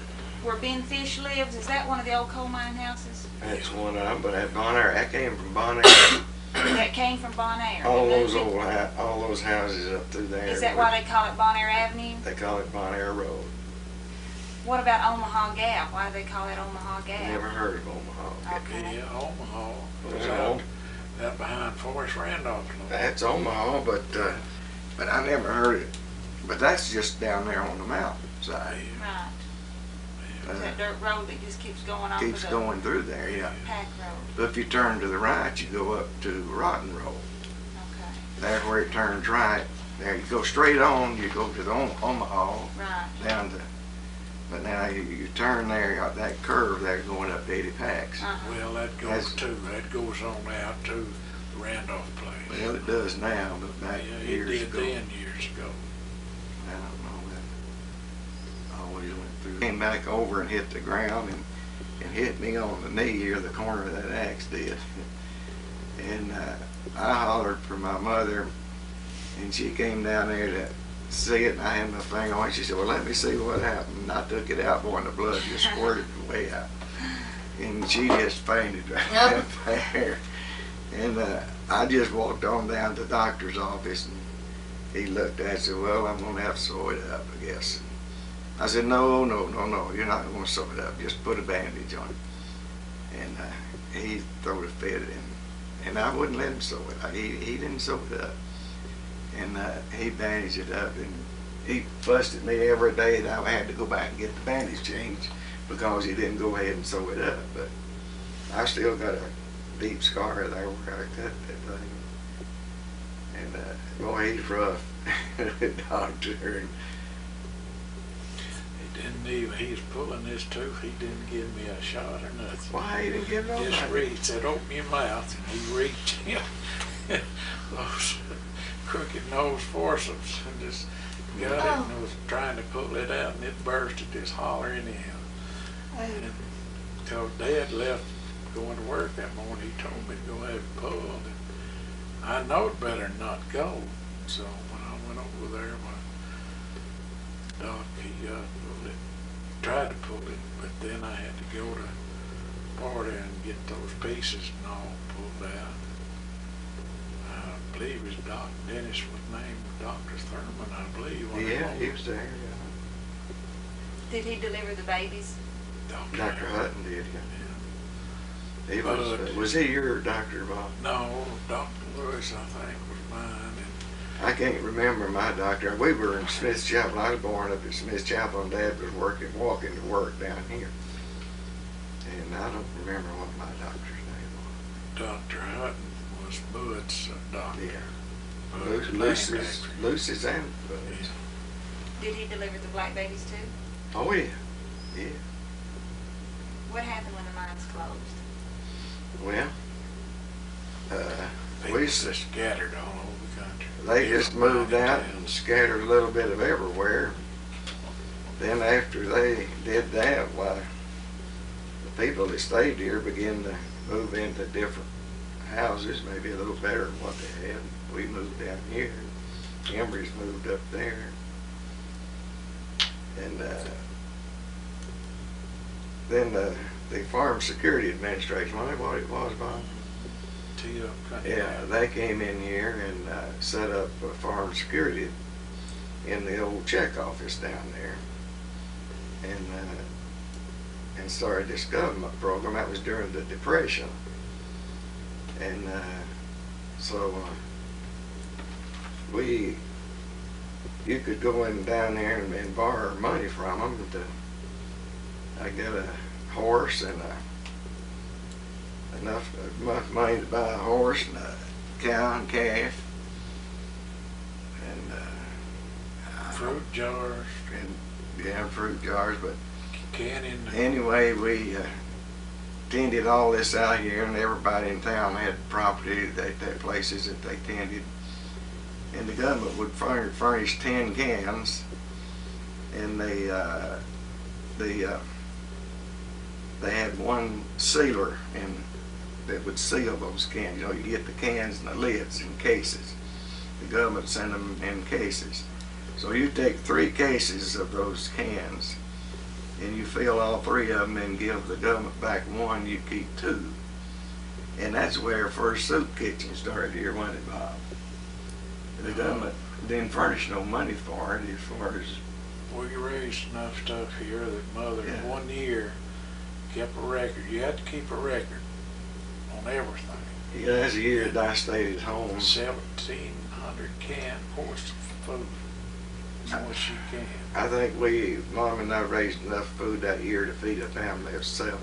where Ben Fish lives. Is that one of the old coal mine houses? that's one of them, but that Bonaire, that came from Bonaire. That came from Bonaire. all They those moved all those houses up through there. it. Is that why they call it Bonaire Avenue? They call it Bonaire Road. What about Omaha Gap? Why do they call it Omaha Gap? Never heard of Omaha. Okay. Yeah, Omaha. It was Well, out behind Forrest Randolph's. that's Omaha, but I never heard it. But that's just down there on the mountainside. Right. Uh, That dirt road that just keeps going on keeps to the going through there, yeah. Pack Road. But if you turn to the right, you go up to Rotten Road. Okay. There's where it turns right. There you go straight on, you go to the Omaha, Right. down to, but now you turn there, got that curve there going up to 80 Packs. Uh-huh. Well, that That's- goes on out to the Randolph place. Well, it does now, but back Yeah, it years did ago, then years ago. I don't know that. Always went through. Came back over and hit the ground and hit me on the knee or the corner of that axe did. And I hollered for my mother, and she came down there to see it, and I had my finger on it. She said, well, let me see what happened. And I took it out, boy, and the blood just squirted way out. And she just fainted right there. And I just walked on down to the doctor's office, and he looked at it and said, well, I'm going to have to sew it up, I guess. I said, no, you're not going to sew it up. Just put a bandage on it. And he threw a fit, and I wouldn't let him sew it. He didn't sew it up. And he bandaged it up, and he fussed at me every day that I had to go back and get the bandage changed because he didn't go ahead and sew it up. But I still got a deep scar there where I cut that thing. And boy, he's rough, doctor. And He was pulling this tooth, he didn't give me a shot or nothing. why he didn't give no Just money? reached, said open your mouth, and he reached him. Those crooked nose forceps and just got it and was trying to pull it out, and it bursted, just hollering anyhow. And till Dad left going to work that morning, he told me to go have it pulled. And I knowed better than not go. So when I went over there, my doc, he pulled it, tried to pull it, but then I had to go to Florida and get those pieces and all pulled out. I believe his Doc Dennis was named Dr. Thurman, I believe. Yeah, he was there. Did he deliver the babies? Dr. Hutton did, yeah. He But- was he your doctor, Bob? No, Dr. Lewis, I think, was mine. And I can't remember my doctor. We were in Smith Chapel. I was born up at Smith Chapel, and Dad was walking to work down here. And I don't remember what my doctor's name Dr. Hutton was Bud's doctor. was. Yeah. Bud's Lucy's and Bud's. Yeah. Did he deliver the black babies too? Oh, yeah. Yeah. What happened when the mines closed? Well, People we just scattered all over the country. they just moved out Towns. and scattered a little bit of everywhere. Then after they did that, why, the people that stayed here began to move into different houses, maybe a little better than what they had. We moved down here. Embry's moved up there. And then the Farm Security Administration, what it was, Bob? Yeah, they came in here and set up farm security in the old check office down there, and started this government program. That was during the Depression, and so you could go in down there and borrow money from them. I got a horse and enough money to buy a horse and a cow and calf and Fruit jars. and Yeah, fruit jars, but Canning. anyway, we tended all this out here, and everybody in town had property, they had places that they tended. And the government would furnish 10 cans, and they had one sealer and that would seal those cans. You know, you get the cans and the lids in cases. The government sent them in cases. So you take 3 cases of those cans and you fill all 3 of them and give the government back 1, you keep 2. And that's where our first soup kitchen started here, wasn't it, Bob? The government didn't furnish no money for it as far as... We raised enough stuff here that Mother, Yeah. 1 year, kept a record. You had to keep a record on everything. Yeah, that's a year that I stayed at home. 1,700 canned portions of food. That's what she can. I think Mom and I raised enough food that year to feed a family of 7.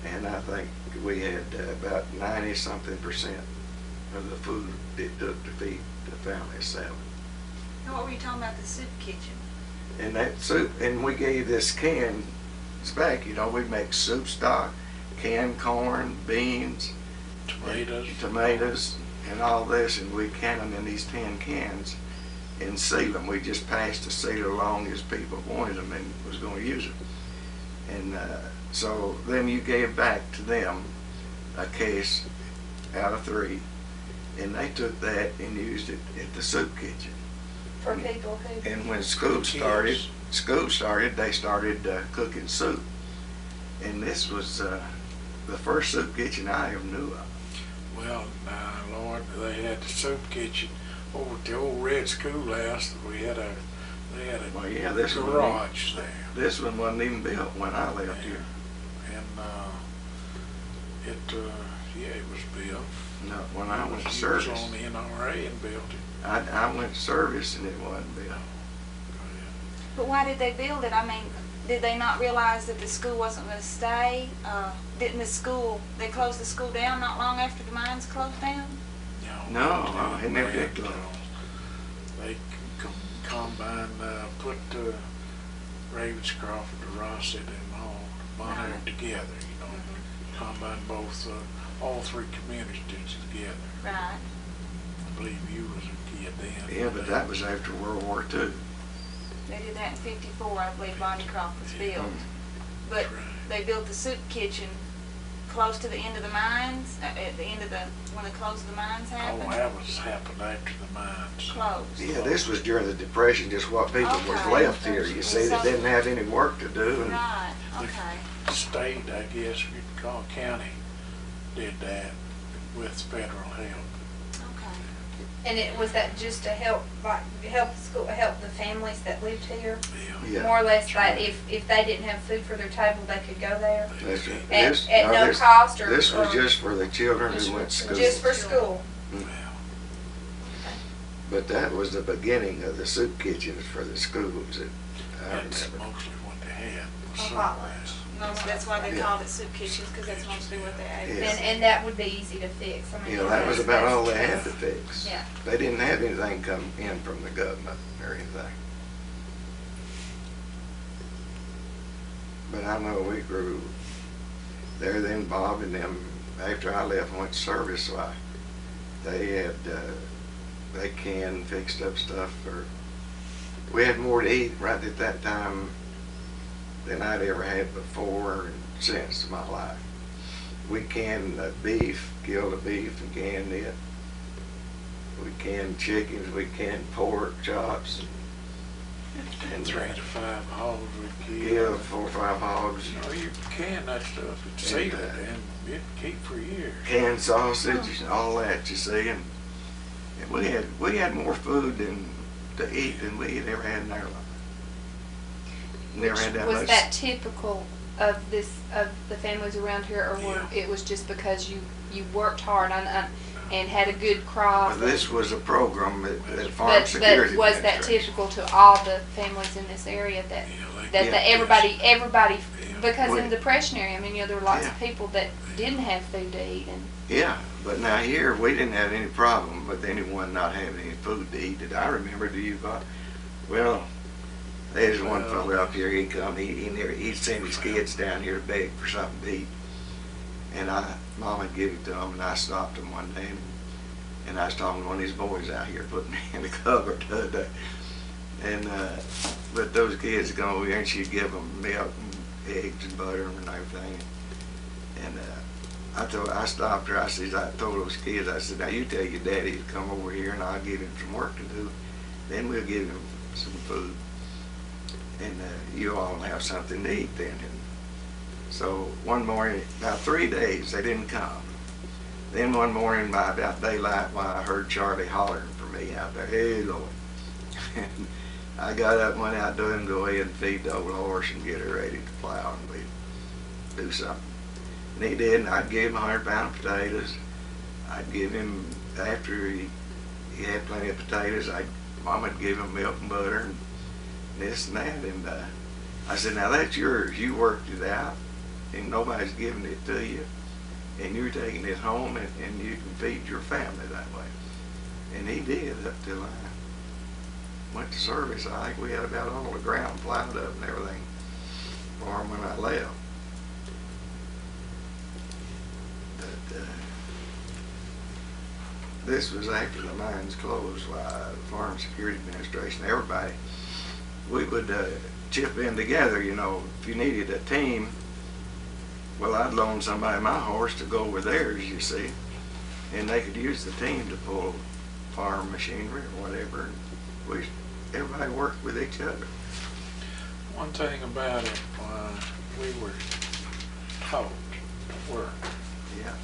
And I think we had about 90-something% of the food it took to feed the family of 7. Now, what were you talking about, the soup kitchen? And that soup, and we gave this canned back, you know, we'd make soup stock, canned corn, beans, tomatoes, and all this, and we can them in these 10 cans and seal them. We just passed the sealer along as people wanted them and was going to use them. And so then you gave back to them a case out of 3, and they took that and used it at the soup kitchen. For people who. And when school started, they started cooking soup. And this was the first soup kitchen I ever knew of. Well, now, Lord, they had the soup kitchen over at the old red schoolhouse. They had a Well, yeah, this garage there. This one wasn't even built when I left here. And it was built. No, when I went to It service. was on the NRA and built it. I went to service and it wasn't built. But why did they build it? I mean, did they not realize that the school wasn't going to stay? Didn't they closed the school down not long after the mines closed down? No, it never did close. They combined, put Ravenscroft, Rossett, and all Bonaire together, you know. Combined both, all 3 communities together. Right. I believe you was a kid then. Yeah, but that was after World War II. They did that in '54, I believe Bonnycroft was Yeah. built. But That's right. they built the soup kitchen close to the end of the mines, at the end of when the close of the mines Oh, happened? that was happened after the mines. Closed. Yeah, this was during the Depression, just what people was Okay. left here. You see, they didn't have any work to do. And Right, okay. State, I guess you'd call county, did that with federal help. Okay. And was that just to help the families that lived here? Yeah. More or less, that if they didn't have food for their table, they could go there That's right. at no cost, or This was or just for the children who went to school. just for school. Well, But that was the beginning of the soup kitchens for the schools that I that's remember. mostly what they had. was A soup hot there. lunch. That's why they Yeah. called it soup kitchens, because that's mostly what they ate. Yeah. And that would be easy to fix. I mean, You know, that was about all they had to fix. Yeah. They didn't have anything come in from the government or anything. But I know we grew there. Then Bob and them, after I left and went to service, so they canned, fixed up stuff for. We had more to eat right at that time than I'd ever had before and since in my life. We canned beef, killed a beef and canned it. We canned chickens, we canned pork chops. And 3 to 5 hogs we yeah, killed. 4 or 5 hogs. You know, you can that stuff, it's And, sealed, and it keep for years. Canned sausage and all that, you see. And we had more food to eat than we had ever had in our life. Never had that Was much. that typical of the families around here, or it was just because you worked hard and had a good crop? Well, this was a program that Farm But Security was that Administration. typical to all the families in this area that everybody because in the Depression area, I mean, there were lots of people that didn't have food to eat, and Yeah, but now here we didn't have any problem with anyone not having any food to eat that I remember. Do you, Bob? Well, There's one fellow up here, he'd send his kids down here to beg for something to eat. And Mom had given it to him, and I stopped him one day, and I was talking to one of these boys out here, putting me in the cupboard the other day. And, but those kids would come over here, and she'd give them milk and eggs and butter and everything. And I stopped her, I told those kids, I said, now you tell your daddy to come over here, and I'll give him some work to do. Then we'll give him some food. And you all have something to eat then. And so one morning, about 3 days, they didn't come. Then one morning by about daylight, I heard Charlie hollering for me out there, hey, Lord. And I got up and went out to him, go ahead and feed the old horse and get her ready to plow and we'd do something. And he did, and I'd give him 100 pound potatoes. I'd give him, after he had plenty of potatoes, Mom would give him milk and butter and this and that. And I said, now that's yours. You worked it out, and nobody's giving it to you. And you're taking it home, and you can feed your family that way. And he did up till I went to service. I think we had about all the ground plowed up and everything for him when I left. But this was after the mines closed. The Farm Security Administration, everybody, we would chip in together, you know. If you needed a team, well, I'd loan somebody my horse to go with theirs, you see, and they could use the team to pull farm machinery or whatever. Everybody worked with each other. One thing about it, we were taught to work. Yeah.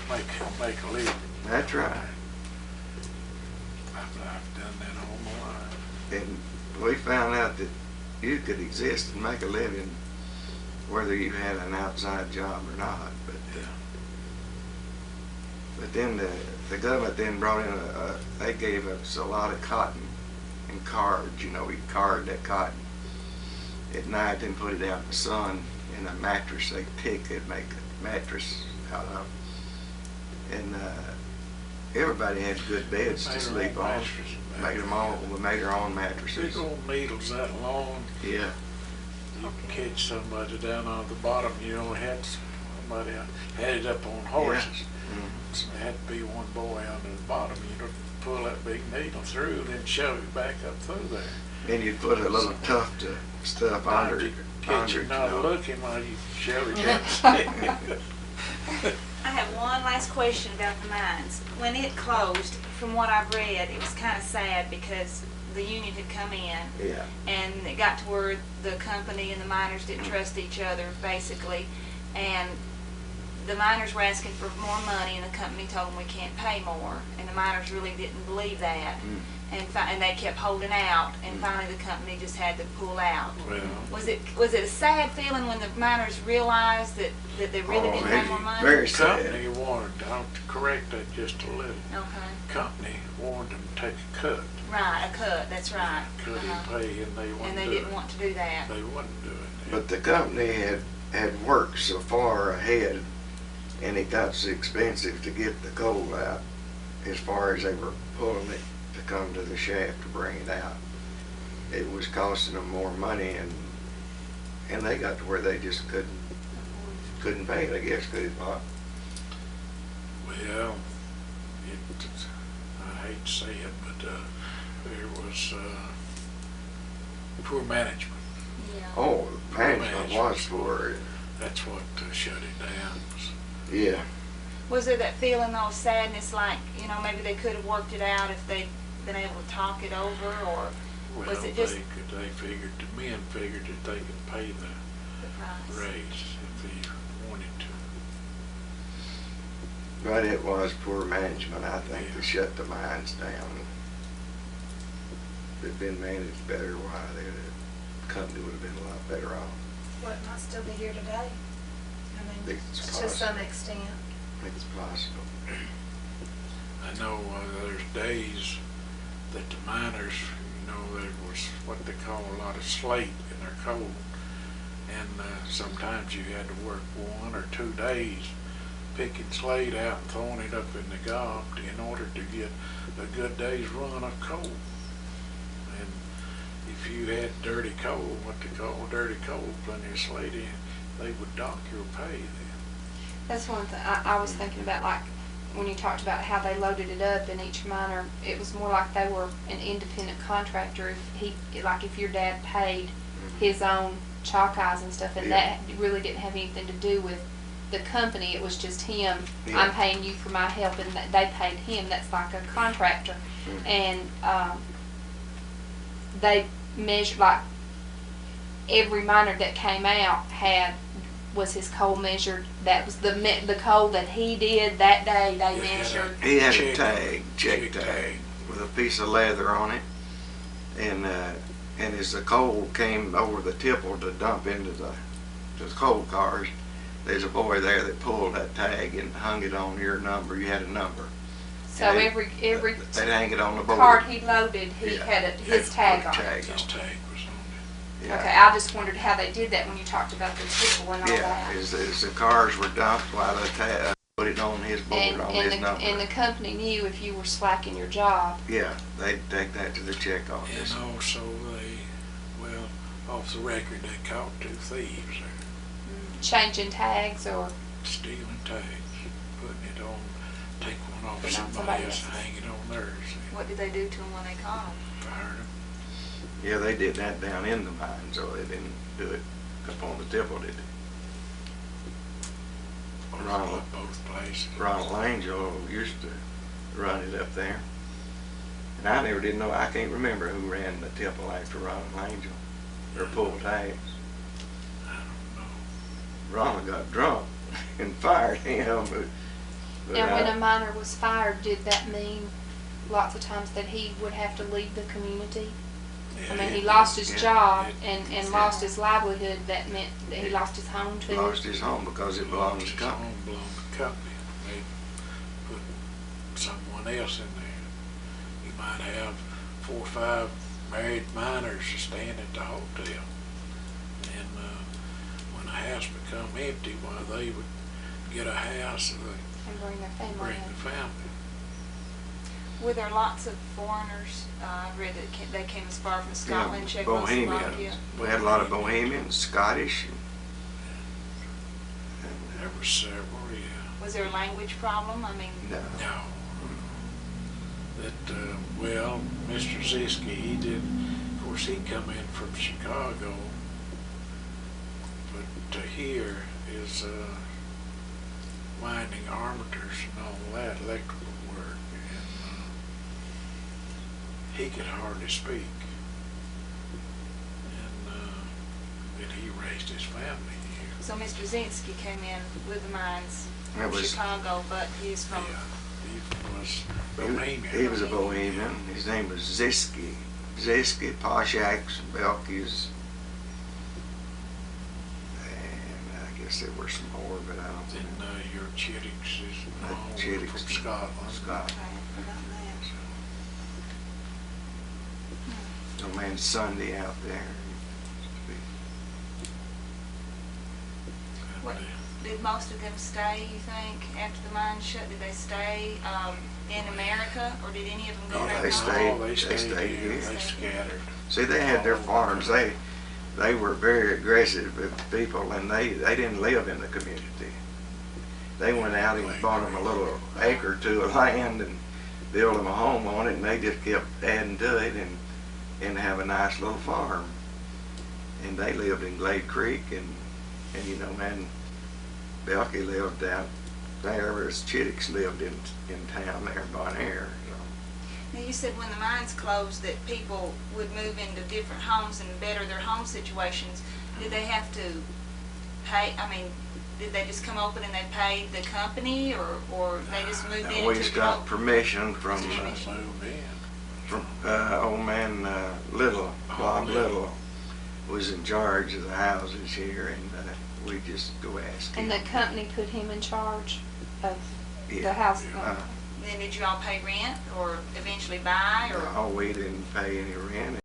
Make a living. That's right. I've done that all my life. And we found out that you could exist and make a living whether you had an outside job or not. But then the government then brought in they gave us a lot of cotton and cards. You know, we card that cotton at night and put it out in the sun in a mattress. They pick it, make a mattress out of. And everybody had good beds to sleep on. We made our own mattresses. Big old needles that long. Yeah. You catch somebody down on the bottom. You only had somebody had it up on horses. Yeah. Mm-hmm. So there had to be one boy on the bottom. You know, pull that big needle through and then shove it back up through there. And you'd put a little tuft of stuff under it. Catch you not looking while you shove it down. I have one last question about the mines. When it closed, from what I've read, it was kind of sad because the union had come in, Yeah. and it got to where the company and the miners didn't trust each other, basically, and the miners were asking for more money, and the company told them we can't pay more, and the miners really didn't believe that, and they kept holding out, and finally the company just had to pull out. Well, Was it a sad feeling when the miners realized that they really didn't have more money? Very the sad. company warned, I'll correct that just a little. Okay. Company warned them to take a cut. Right, a cut, that's right. Cut in pay, and they wouldn't And they do didn't it. want to do that. They wouldn't do it. But the company had worked so far ahead, and it got so expensive to get the coal out as far as they were pulling it to come to the shaft to bring it out. It was costing them more money, and they got to where they just couldn't pay it, I guess, could it, Bob? Well, I hate to say it, but there was poor management. Yeah. Oh, management was poor. That's what shut it down. Yeah. Was there that feeling though, sadness, like, you know, maybe they could have worked it out if they'd been able to talk it over, or Well, was it just they figured, the men figured that they could pay the the price? raise if they wanted to. But it was poor management, I think, to shut the mines down. If it'd been managed better, why, the company would have been a lot better off. Well, it might still be here today. I mean, It's to possible. some extent. It's possible. I know there's days that the miners, you know, there was what they call a lot of slate in their coal, and sometimes you had to work 1 or 2 days picking slate out and throwing it up in the gob in order to get a good day's run of coal. And if you you had dirty coal, what they call dirty coal, plenty of slate in, they would dock your pay then. That's one thing I was thinking about, like, when you talked about how they loaded it up in each miner, it was more like they were an independent contractor. If your dad paid his own chalk eyes and stuff, and Yeah. that really didn't have anything to do with the company, it was just him. Yeah. I'm paying you for my help, and they paid him. That's like a contractor. And they measured, like, every miner that came out was his coal measured. That was the coal that he did that day. They Yeah, measured. He had a Check check tag. tag with a piece of leather on it, and as the coal came over the tipple to dump into the coal cars, there's a boy there that pulled that tag and hung it on your number. You had a number. So And every they'd hang it on the board. card he loaded, he Yeah. had his tag on it. Tag His on it. tag was on Yeah. Okay, I just wondered how they did that when you talked about the tipple and all Yeah, that. as the cars were dumped, while they put it on his board, on his number. And the company knew if you were slacking your job. Yeah, they'd take that to the check it. office. And also off the record, they caught 2 thieves there, Changing tags or stealing tags, putting it on, take one off Put it on somebody somebody else and else's. hang it on theirs. What did they do to them when they caught them? Fired them. Yeah, they did that down in the mine, so they didn't do it up on the tipple, did they? Ronald. Both places. Ronald Angel used to run it up there. And I never did know, I can't remember who ran the tipple after Ronald Angel, or pulled tags. I don't know. Ronald got drunk and fired him, but now when a miner was fired, did that mean lots of times that he would have to leave the community? I mean, he lost his job and lost his livelihood. That meant that he lost his home too. lost his home because it belonged to the company. Home belonged to the company. They put someone else in there. You might have 4 or 5 married miners staying at the hotel. And when a house become empty, why they would get a house and And bring their family bring in. the family. Were there lots of foreigners? I read that they came as far from Scotland, Czechoslovakia. Bohemians. We had a lot of Bohemians, Scottish. There were several, yeah. Was there a language problem? I mean, No. No. That, Mr. Ziske, he did, of course, he come in from Chicago, but to here is winding armatures and all that, electrical work, and he could hardly speak. And then he raised his family here. so Mr. Zinsky came in with the mines It from was- Chicago, but he's from. Yeah, he was Bohemian. He was a Bohemian. His name was Ziske. Ziske, Poshaks, Belkis. And I guess there were some more, but I don't Then know. your Chittix is all Chittix from Scotland. Scotland. Okay, I've forgotten that. No man Sunday out there. What, did most of them stay, you think, after the mine shut? Did they stay in America, or did any of them go Oh, back they home? stayed. No, they stayed here. here. They scattered. See, they had their farms. They were very aggressive with people, and they didn't live in the community. They went out and bought them a little acre or 2 of land and built them a home on it, and they just kept adding to it and have a nice little farm. And they lived in Glade Creek, and you know, man, Belky lived out there, whereas Chittix lived in town there in Bon Air. Now, you said when the mines closed that people would move into different homes and better their home situations. Did they have to pay, I mean, did they just come open and they paid the company, or they just moved in We and just took it got over? permission from Moved in. old man Little, Bob Little, was in charge of the houses here, and we just go ask him. And the company put him in charge of Yeah. the house. Then did you all pay rent, or eventually buy, or? No, we didn't pay any rent,